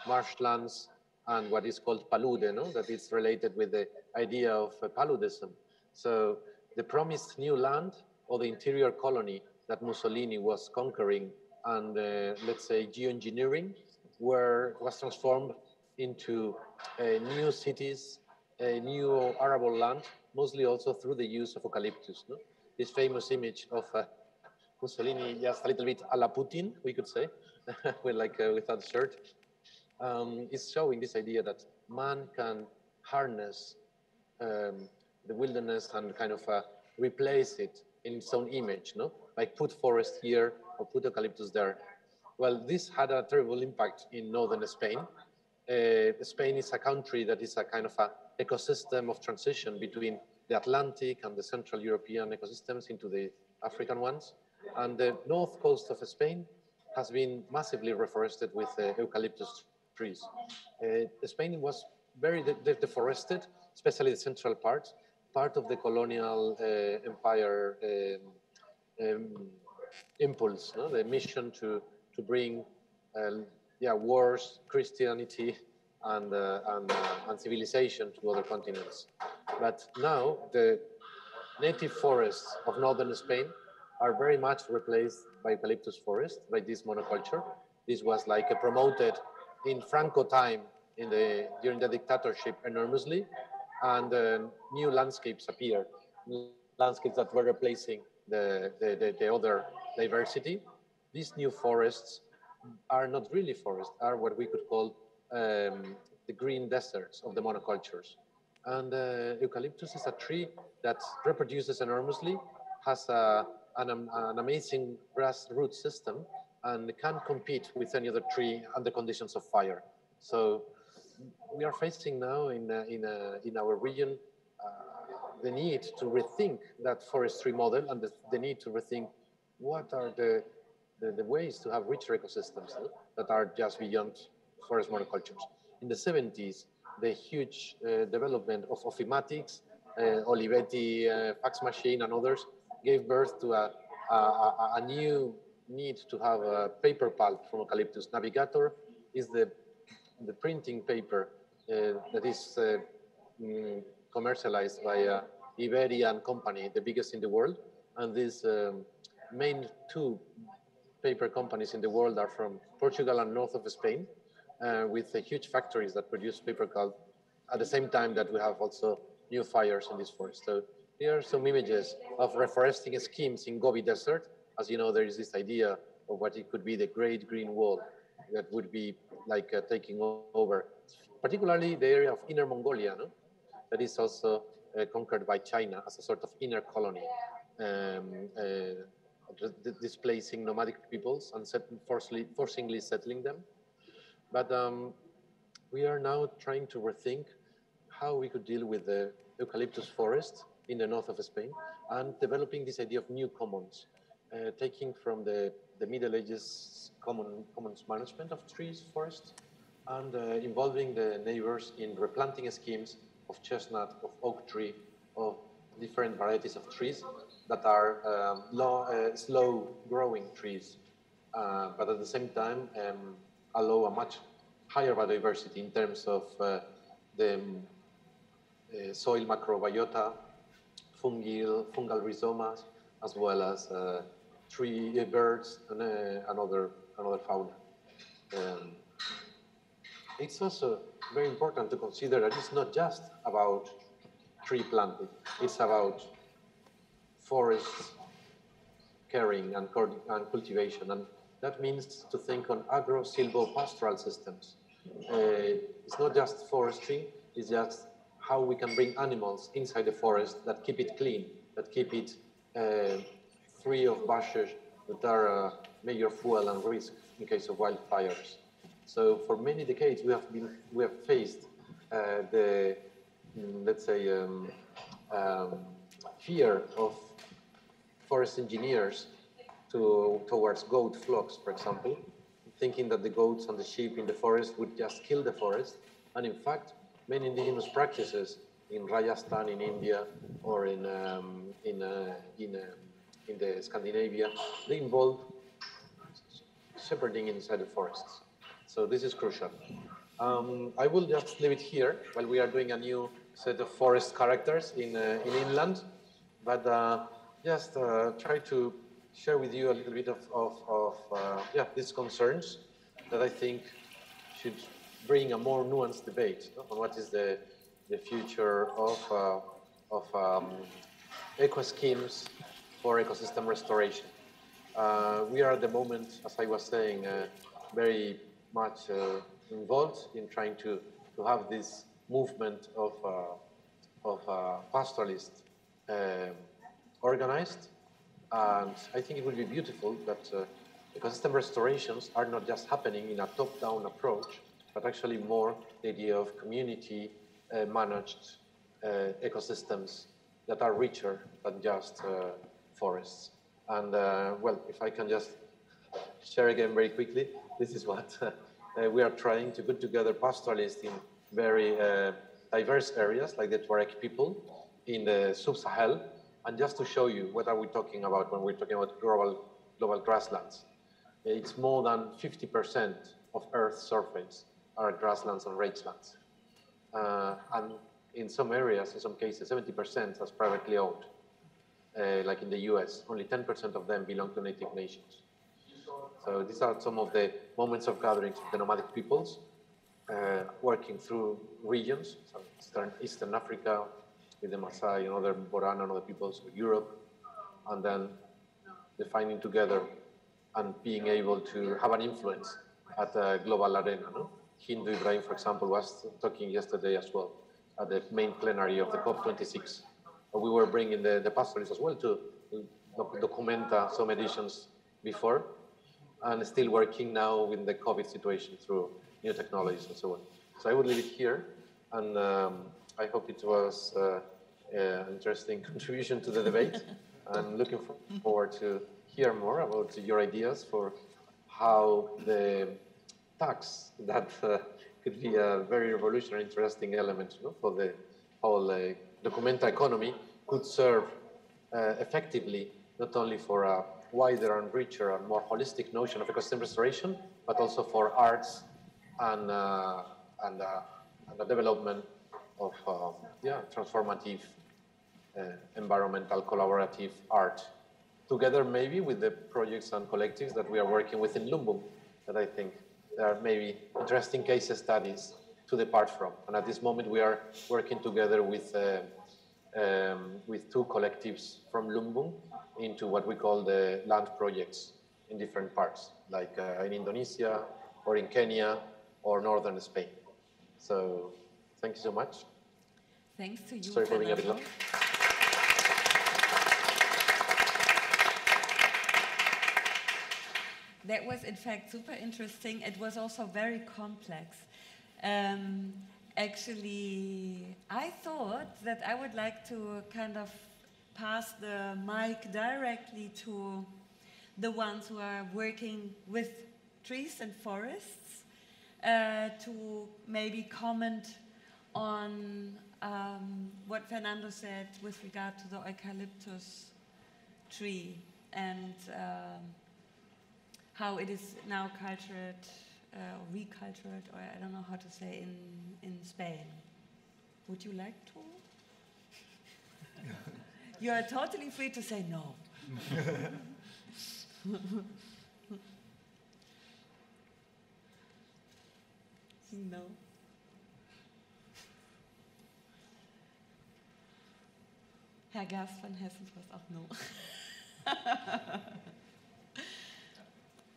marshlands and what is called palude, that is related with the idea of paludism. So the promised new land or the interior colony that Mussolini was conquering and, let's say, geoengineering was transformed into new cities, a new arable land, mostly also through the use of eucalyptus. No? This famous image of Mussolini, just a little bit a la Putin, we could say, with without shirt, is showing this idea that man can harness the wilderness and kind of replace it in its own image, no? Like put forest here or put eucalyptus there. Well, this had a terrible impact in northern Spain. Spain is a country that is a kind of a ecosystem of transition between the Atlantic and the Central European ecosystems into the African ones. And the north coast of Spain has been massively reforested with eucalyptus trees. Spain was very deforested, especially the central part of the colonial empire impulse, no? The mission to bring wars, Christianity, and civilization to other continents. But now the native forests of northern Spain are very much replaced by eucalyptus forest, by this monoculture. This was like promoted in Franco time during the dictatorship enormously, and new landscapes appeared, landscapes that were replacing the other diversity. These new forests are not really forests, are what we could call the green deserts of the monocultures. And eucalyptus is a tree that reproduces enormously, has an amazing grassroots system, and can compete with any other tree under conditions of fire. So we are facing now in our region the need to rethink that forestry model and the need to rethink what are the ways to have richer ecosystems that are just beyond forest monocultures. In the 70s, the huge development of ofimatics, Olivetti fax machine and others gave birth to a new need to have a paper pulp from eucalyptus. Navigator is the printing paper that is commercialized by a Iberian company, the biggest in the world. And these main two paper companies in the world are from Portugal and north of Spain, with huge factories that produce paper pulp at the same time that we have also new fires in this forest. So here are some images of reforesting schemes in Gobi Desert. As you know, there is this idea of what it could be the Great Green Wall that would be like taking over, particularly the area of Inner Mongolia, no? That is also conquered by China as a sort of inner colony, displacing nomadic peoples and forcibly settling them. But we are now trying to rethink how we could deal with the eucalyptus forest in the north of Spain and developing this idea of new commons, taking from the Middle Ages commons management of trees, forests, and involving the neighbors in replanting schemes of chestnut, of oak tree, of different varieties of trees that are slow-growing trees, but at the same time allow a much higher biodiversity in terms of the soil macrobiota, fungal rhizomas, as well as tree birds and another fauna. It's also very important to consider that it's not just about tree planting, it's about forest caring and cultivation, and that means to think on agro-silvopastoral systems. It's not just forestry, it's just how we can bring animals inside the forest that keep it clean, that keep it free of bushes that are a major fuel and risk in case of wildfires. So for many decades we have faced the let's say fear of forest engineers towards goat flocks, for example, thinking that the goats and the sheep in the forest would just kill the forest. And in fact, many indigenous practices in Rajasthan, in India, or in the Scandinavia, they involve shepherding inside the forests. So this is crucial. I will just leave it here while we are doing a new set of forest characters in inland, but just try to share with you a little bit of these concerns that I think should bring a more nuanced debate on what is the future of eco schemes for ecosystem restoration. We are at the moment, as I was saying, very much involved in trying to have this movement of pastoralists organized. And I think it would be beautiful that ecosystem restorations are not just happening in a top-down approach, but actually more the idea of community managed ecosystems that are richer than just forests. And well, if I can just share again very quickly, this is what we are trying to put together pastoralists in very diverse areas, like the Tuareg people in the sub-Sahel. And just to show you what are we talking about when we're talking about global grasslands. It's more than 50% of Earth's surface are grasslands and rangelands. And in some areas, in some cases, 70% is privately owned. Like in the US, only 10% of them belong to native nations. So these are some of the moments of gatherings of the nomadic peoples, working through regions, so Eastern Africa, with the Maasai and other Borana and other peoples, with Europe, and then defining together and being able to have an influence at the global arena. No? Hindu Ibrahim, for example, was talking yesterday as well at the main plenary of the COP26. We were bringing the pastoralists as well to documenta some editions before, and still working now with the COVID situation through new technologies and so on. So I would leave it here, and I hope it was an interesting contribution to the debate. I'm looking forward to hear more about your ideas for how the tax that could be a very revolutionary, interesting element, you know, for the whole documenta economy. Could serve effectively not only for a wider and richer and more holistic notion of ecosystem restoration, but also for arts and the development of transformative environmental collaborative art, together maybe with the projects and collectives that we are working with in Lumbung, that I think there are maybe interesting case studies to depart from. And at this moment we are working together with two collectives from Lumbung into what we call the land projects in different parts, like in Indonesia or in Kenya or northern Spain. So thank you so much. Thanks to you. Sorry for being a bit long. That was in fact super interesting. It was also very complex. Actually, I thought that I would like to kind of pass the mic directly to the ones who are working with trees and forests to maybe comment on what Fernando said with regard to the eucalyptus tree and how it is now cultured or recultured, or I don't know how to say in Spain. Would you like to? You are totally free to say no. No. Herr Gast von Hessen was auch no.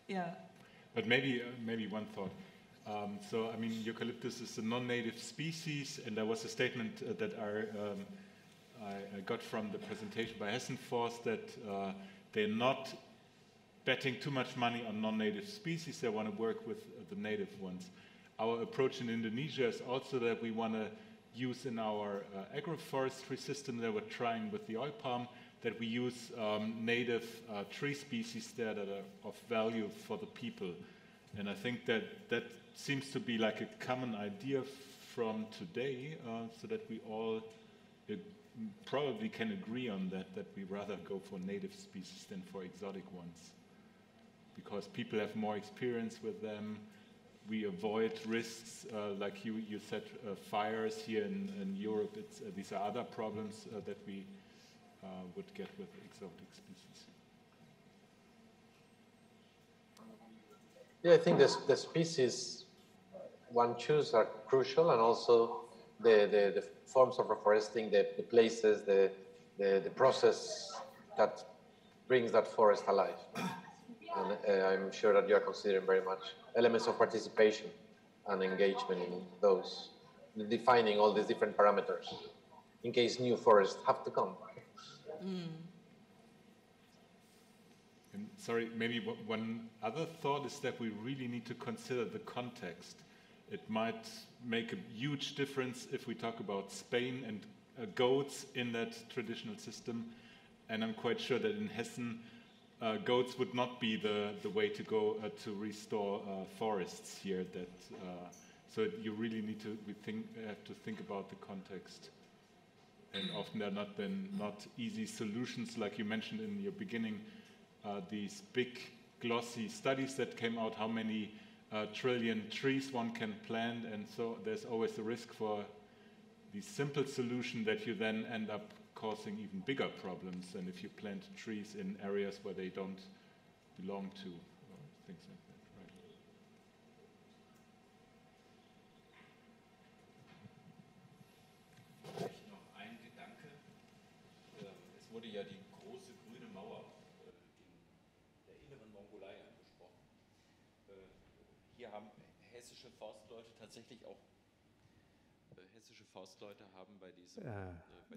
Yeah. But maybe one thought. So, I mean, eucalyptus is a non-native species, and there was a statement that I got from the presentation by Hessen Force that they're not betting too much money on non-native species. They want to work with the native ones. Our approach in Indonesia is also that we want to use in our agroforestry system that we're trying with the oil palm, that we use native tree species there that are of value for the people. And I think that seems to be like a common idea from today, so that we all probably can agree on that we rather go for native species than for exotic ones. Because people have more experience with them. We avoid risks, like you said, fires here in Europe. These are other problems that we would get with exotic species. Yeah, I think the species one chooses are crucial, and also the forms of reforesting, the places, the process that brings that forest alive. And I'm sure that you are considering very much elements of participation and engagement in those, defining all these different parameters in case new forests have to come. Mm. And sorry, maybe one other thought is that we really need to consider the context. It might make a huge difference if we talk about Spain and goats in that traditional system. And I'm quite sure that in Hessen, goats would not be the way to go to restore forests here. So you really need to have to think about the context. And often they're not easy solutions, like you mentioned in your beginning. These big glossy studies that came out, how many trillion trees one can plant, and so there's always a risk for the simple solution that you then end up causing even bigger problems than if you plant trees in areas where they don't belong to, or things like that, right? Vielleicht noch ein Gedanke. Es wurde ja die große grüne Mauer in der inneren Mongolei angesprochen. Hier haben hessische Forstleute tatsächlich auch haben bei diesem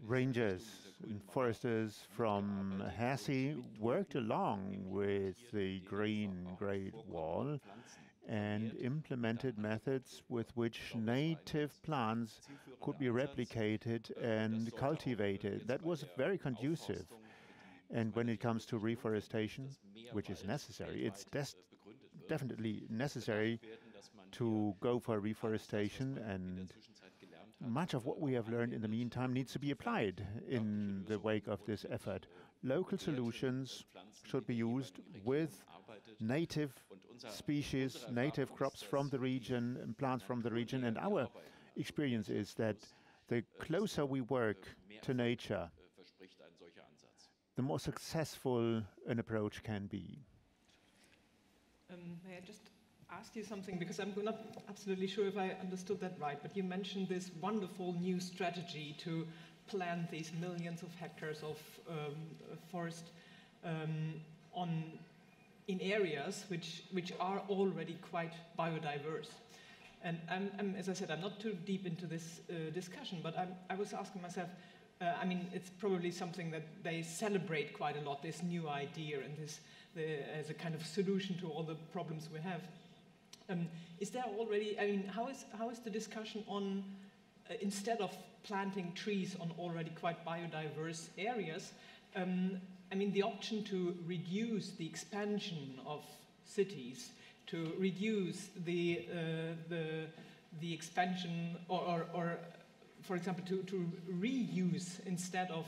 rangers and foresters from Hesse worked along with the Green Great Wall and implemented methods with which native plants could be replicated and cultivated. That was very conducive. And when it comes to reforestation, which is necessary, it's definitely necessary to go for reforestation, and much of what we have learned in the meantime needs to be applied in the wake of this effort. Local solutions should be used with native species, native crops from the region, and plants from the region, and our experience is that the closer we work to nature, the more successful an approach can be. May I just ask you something, because I'm not absolutely sure if I understood that right, but you mentioned this wonderful new strategy to plant these millions of hectares of forest in areas which are already quite biodiverse. And as I said, I'm not too deep into this discussion, but I was asking myself, I mean, it's probably something that they celebrate quite a lot, this new idea and this as a kind of solution to all the problems we have. Is there already, I mean, how is the discussion on, instead of planting trees on already quite biodiverse areas, I mean, the option to reduce the expansion of cities, to reduce the expansion, or for example, to reuse instead of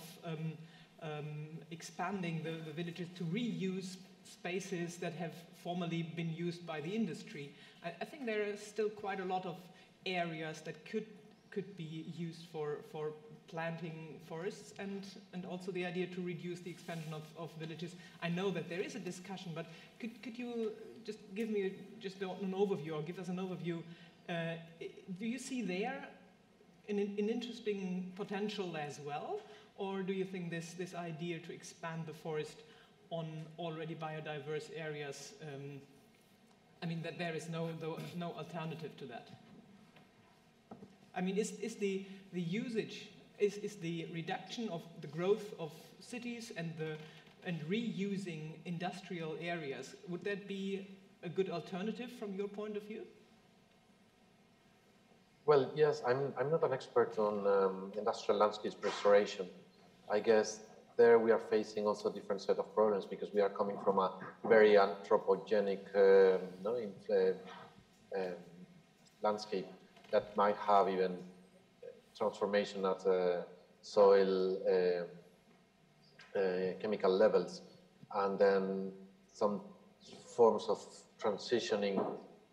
expanding the villages, to reuse spaces that have formerly been used by the industry. I think there are still quite a lot of areas that could be used for planting forests, and also the idea to reduce the expansion of villages. I know that there is a discussion, but could you just give me just an overview, or give us an overview? Do you see there an interesting potential as well, or do you think this idea to expand the forest on already biodiverse areas, I mean, that there is no alternative to that? I mean, is the usage, is the reduction of the growth of cities and reusing industrial areas, would that be a good alternative from your point of view? Well, yes, I'm not an expert on industrial landscapes restoration. I guess there we are facing also a different set of problems, because we are coming from a very anthropogenic landscape that might have even transformation at soil chemical levels, and then some forms of transitioning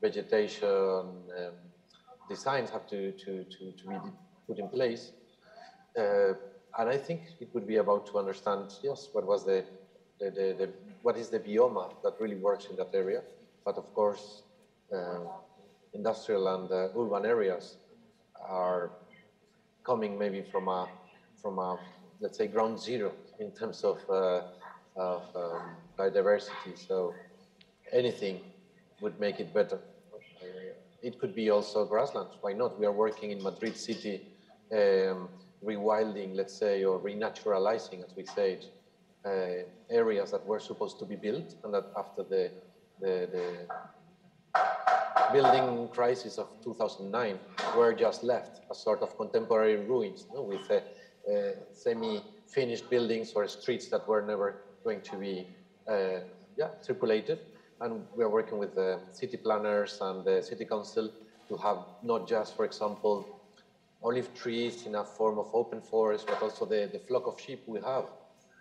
vegetation designs have to be put in place. And I think it would be about to understand, yes, what is the bioma that really works in that area. But of course, industrial and urban areas are coming maybe from a let's say ground zero in terms of biodiversity. So anything would make it better. It could be also grasslands. Why not? We are working in Madrid city, rewilding, let's say, or renaturalizing, as we say it, areas that were supposed to be built, and that after the building crisis of 2009 were just left as sort of contemporary ruins, with semi-finished buildings or streets that were never going to be circulated. And we are working with the city planners and the city council to have not just, for example, olive trees in a form of open forest, but also the flock of sheep we have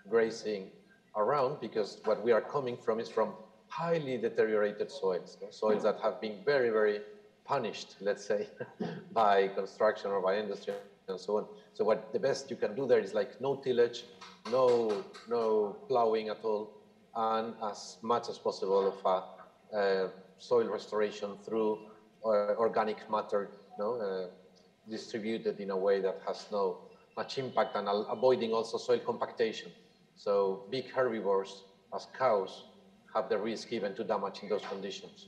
grazing around, because what we are coming from is from highly deteriorated soils, soils that have been very, very punished, let's say, by construction or by industry and so on. So what the best you can do there is like no tillage, no plowing at all, and as much as possible of soil restoration through organic matter, distributed in a way that has no much impact, and avoiding also soil compactation. So big herbivores, as cows, have the risk even to damage in those conditions.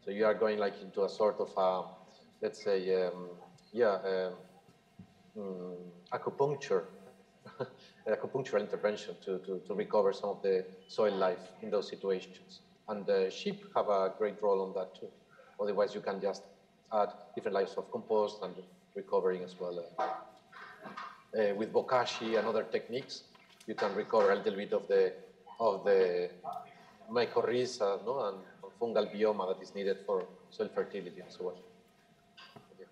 So you are going like into a sort of, let's say, acupuncture, acupunctural intervention to recover some of the soil life in those situations. And sheep have a great role on that too. Otherwise, you can just add different types of compost and recovering as well. With bokashi and other techniques, you can recover a little bit of the mycorrhiza and fungal bioma that is needed for soil fertility and so on. Okay.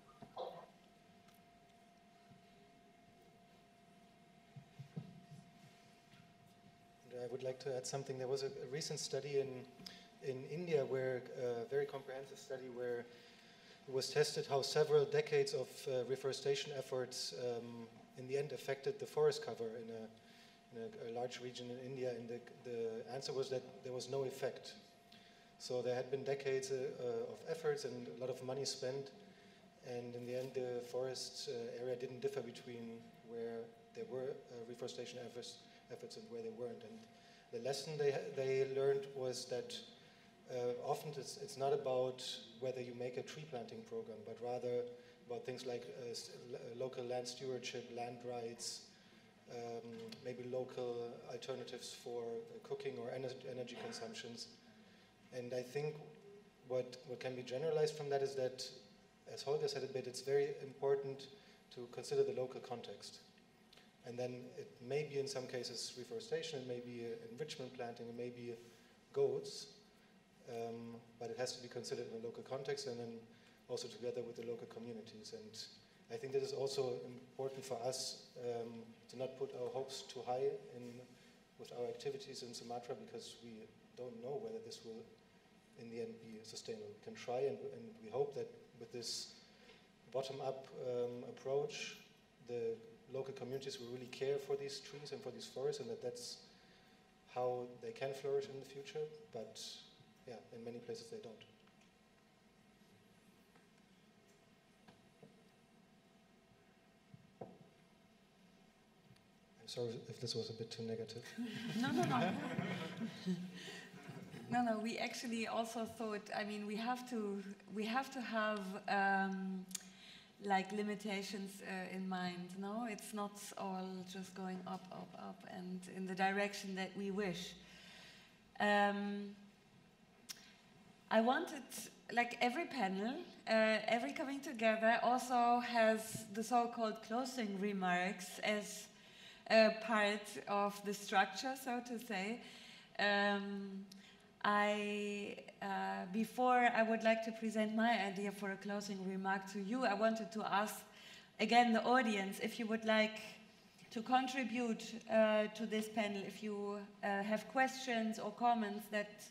I would like to add something. There was a recent study in India, where a very comprehensive study where it was tested how several decades of reforestation efforts in the end affected the forest cover in a large region in India, and the answer was that there was no effect. So there had been decades of efforts and a lot of money spent, and in the end the forest area didn't differ between where there were reforestation efforts and where they weren't. And the lesson they learned was that often it's not about whether you make a tree planting program, but rather about things like local land stewardship, land rights, maybe local alternatives for cooking or energy consumptions. And I think what can be generalized from that is that, as Holger said a bit, it's very important to consider the local context. And then it may be in some cases reforestation, it may be enrichment planting, it may be goats, but it has to be considered in a local context and then also together with the local communities. And I think that is also important for us to not put our hopes too high with our activities in Sumatra, because we don't know whether this will in the end be sustainable. We can try, and we hope that with this bottom-up approach, the local communities will really care for these trees and for these forests, and that's how they can flourish in the future. But yeah, in many places they don't. I'm sorry if this was a bit too negative. No. No, we actually also thought, I mean, we have to have like limitations in mind, no? It's not all just going up, and in the direction that we wish. I wanted, like every panel, every coming together also has the so-called closing remarks as part of the structure, so to say. Before I would like to present my idea for a closing remark to you, I wanted to ask again the audience if you would like to contribute to this panel, if you have questions or comments that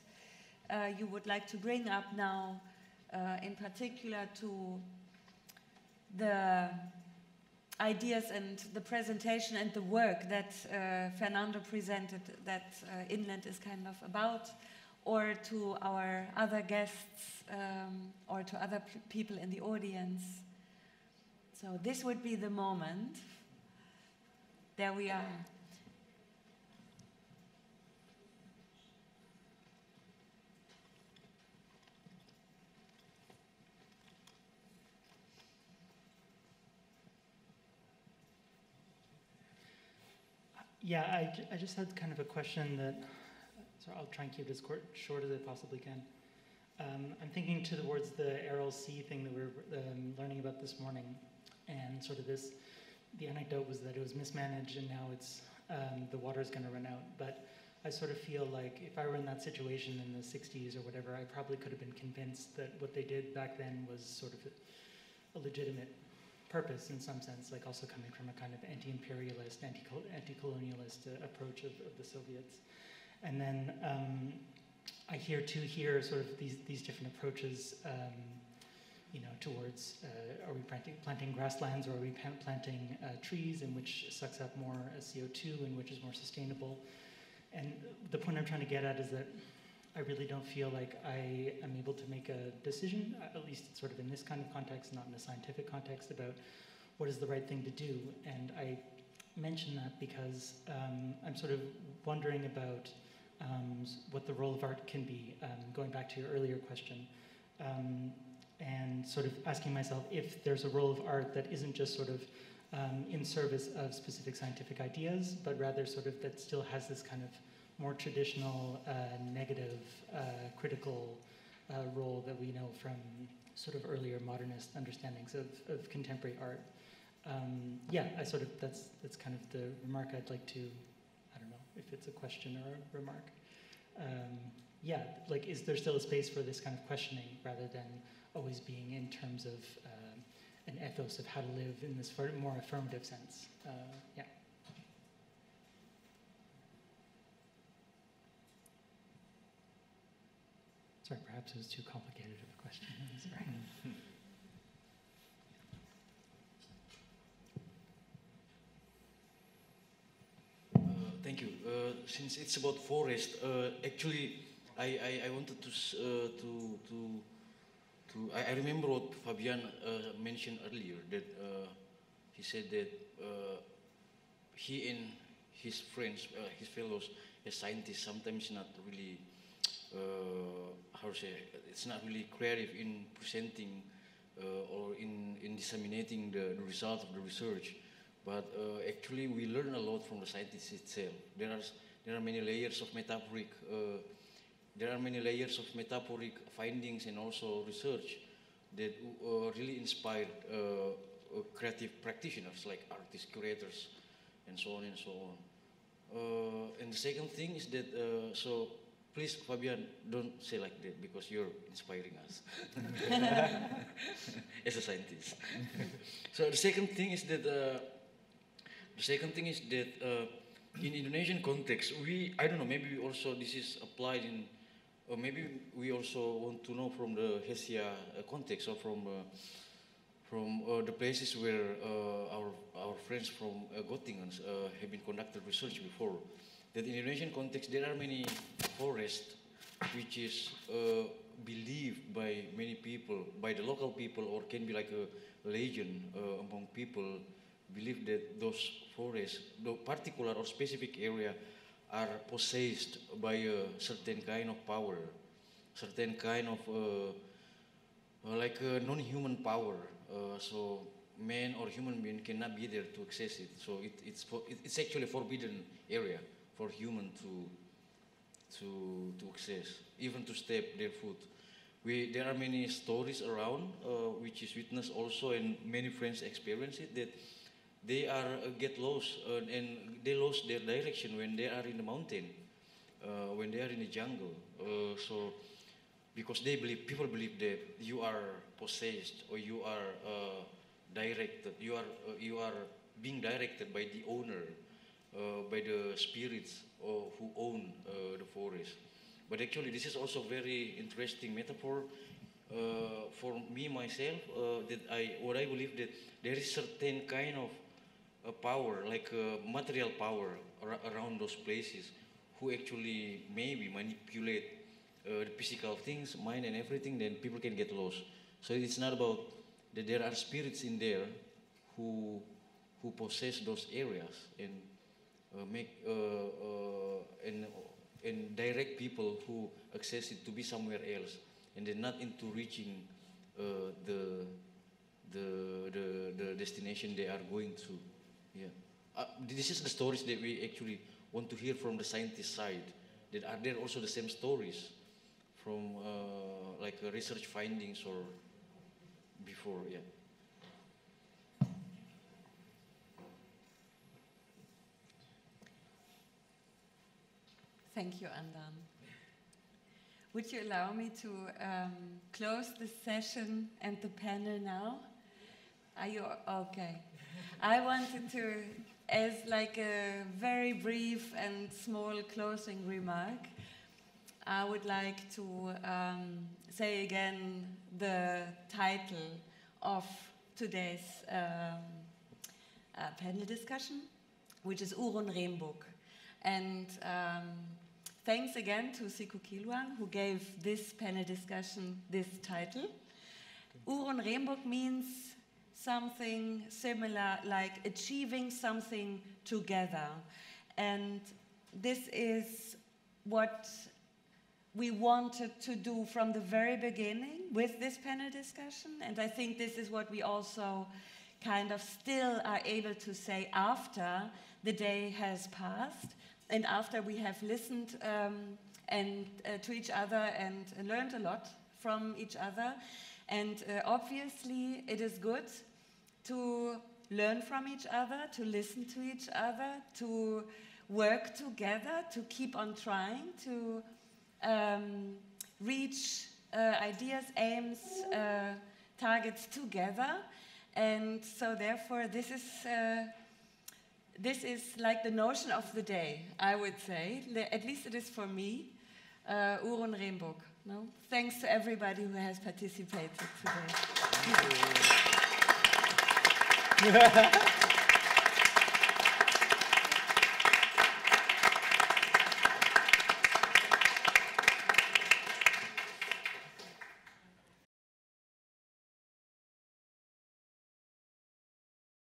you would like to bring up now, in particular to the ideas and the presentation and the work that Fernando presented, that Inland is kind of about, or to our other guests, or to other people in the audience. So this would be the moment. There we are. Yeah, I just had kind of a question that, so I'll try and keep it as short as I possibly can. I'm thinking towards the Aral Sea thing that we were learning about this morning, and sort of the anecdote was that it was mismanaged and now it's, the water's going to run out. But I sort of feel like if I were in that situation in the 60s or whatever, I probably could have been convinced that what they did back then was sort of a legitimate purpose in some sense, like also coming from a kind of anti-imperialist, anti-colonialist approach of the Soviets. And then I hear sort of these different approaches, you know, towards are we planting grasslands, or are we planting trees, in which sucks up more CO2 and which is more sustainable. And the point I'm trying to get at is that I really don't feel like I am able to make a decision, at least sort of in this kind of context, not in a scientific context, about what is the right thing to do. And I mention that because I'm sort of wondering about what the role of art can be, going back to your earlier question, and sort of asking myself if there's a role of art that isn't just sort of in service of specific scientific ideas, but rather sort of that still has this kind of more traditional, negative, critical role that we know from sort of earlier modernist understandings of contemporary art. Yeah, that's kind of the remark I'd like to, I don't know if it's a question or a remark. Yeah, like, is there still a space for this kind of questioning rather than always being in terms of an ethos of how to live in this more affirmative sense. Yeah. Sorry, perhaps it was too complicated of a question. Sorry. Thank you. Since it's about forest, actually, I wanted I remember what Fabian mentioned earlier, that he said that he and his friends, his fellows, as scientists, sometimes not really, how to say, it's not really creative in presenting or in disseminating the result of the research. But actually, we learn a lot from the scientists itself. There are many layers of metaphoric. There are many layers of metaphoric findings and also research that really inspired creative practitioners like artists, curators, and so on and so on. And the second thing is that, so please, Fabian, don't say like that because you're inspiring us as a scientist. So the second thing is that in Indonesian context, I don't know, maybe also this is applied in, or maybe we also want to know from the Hesia context or from the places where our friends from Göttingen have been conducted research before, that in Indonesian context there are many forests which is believed by many people, by the local people, or can be like a legend among people, believe that those forests, the particular or specific area, are possessed by a certain kind of power, certain kind of like a non-human power. So man or human being cannot be there to access it. So it's actually a forbidden area for human to access, even to step their foot. There are many stories around which is witnessed also, and many friends experience it, that they get lost and they lose their direction when they are in the mountain, when they are in the jungle. So because people believe that you are possessed or you are directed, you are being directed by the owner, by the spirits who own the forest. But actually, this is also very interesting metaphor for me myself. What I believe that there is certain kind of power, like material power around those places, who actually maybe manipulate the physical things, mind and everything. Then people can get lost. So it's not about that there are spirits in there who possess those areas and and direct people who access it to be somewhere else, and they're not into reaching the destination they are going to. Yeah, this is the stories that we actually want to hear from the scientist side. That are there also the same stories from like research findings or before? Yeah. Thank you, Andan. Would you allow me to close the session and the panel now? Are you okay? I wanted to, as like a very brief and small closing remark, I would like to say again the title of today's panel discussion, which is Urun Rembuk. And thanks again to Siku Kilwang, who gave this panel discussion this title. Urun Rembuk means something similar, like achieving something together. And this is what we wanted to do from the very beginning with this panel discussion. And I think this is what we also kind of still are able to say after the day has passed and after we have listened to each other and learned a lot from each other. And obviously it is good to learn from each other, to listen to each other, to work together, to keep on trying to reach ideas, aims, targets together. And so therefore this is like the notion of the day, I would say. At least it is for me. Urun rembuk. No? Thanks to everybody who has participated today.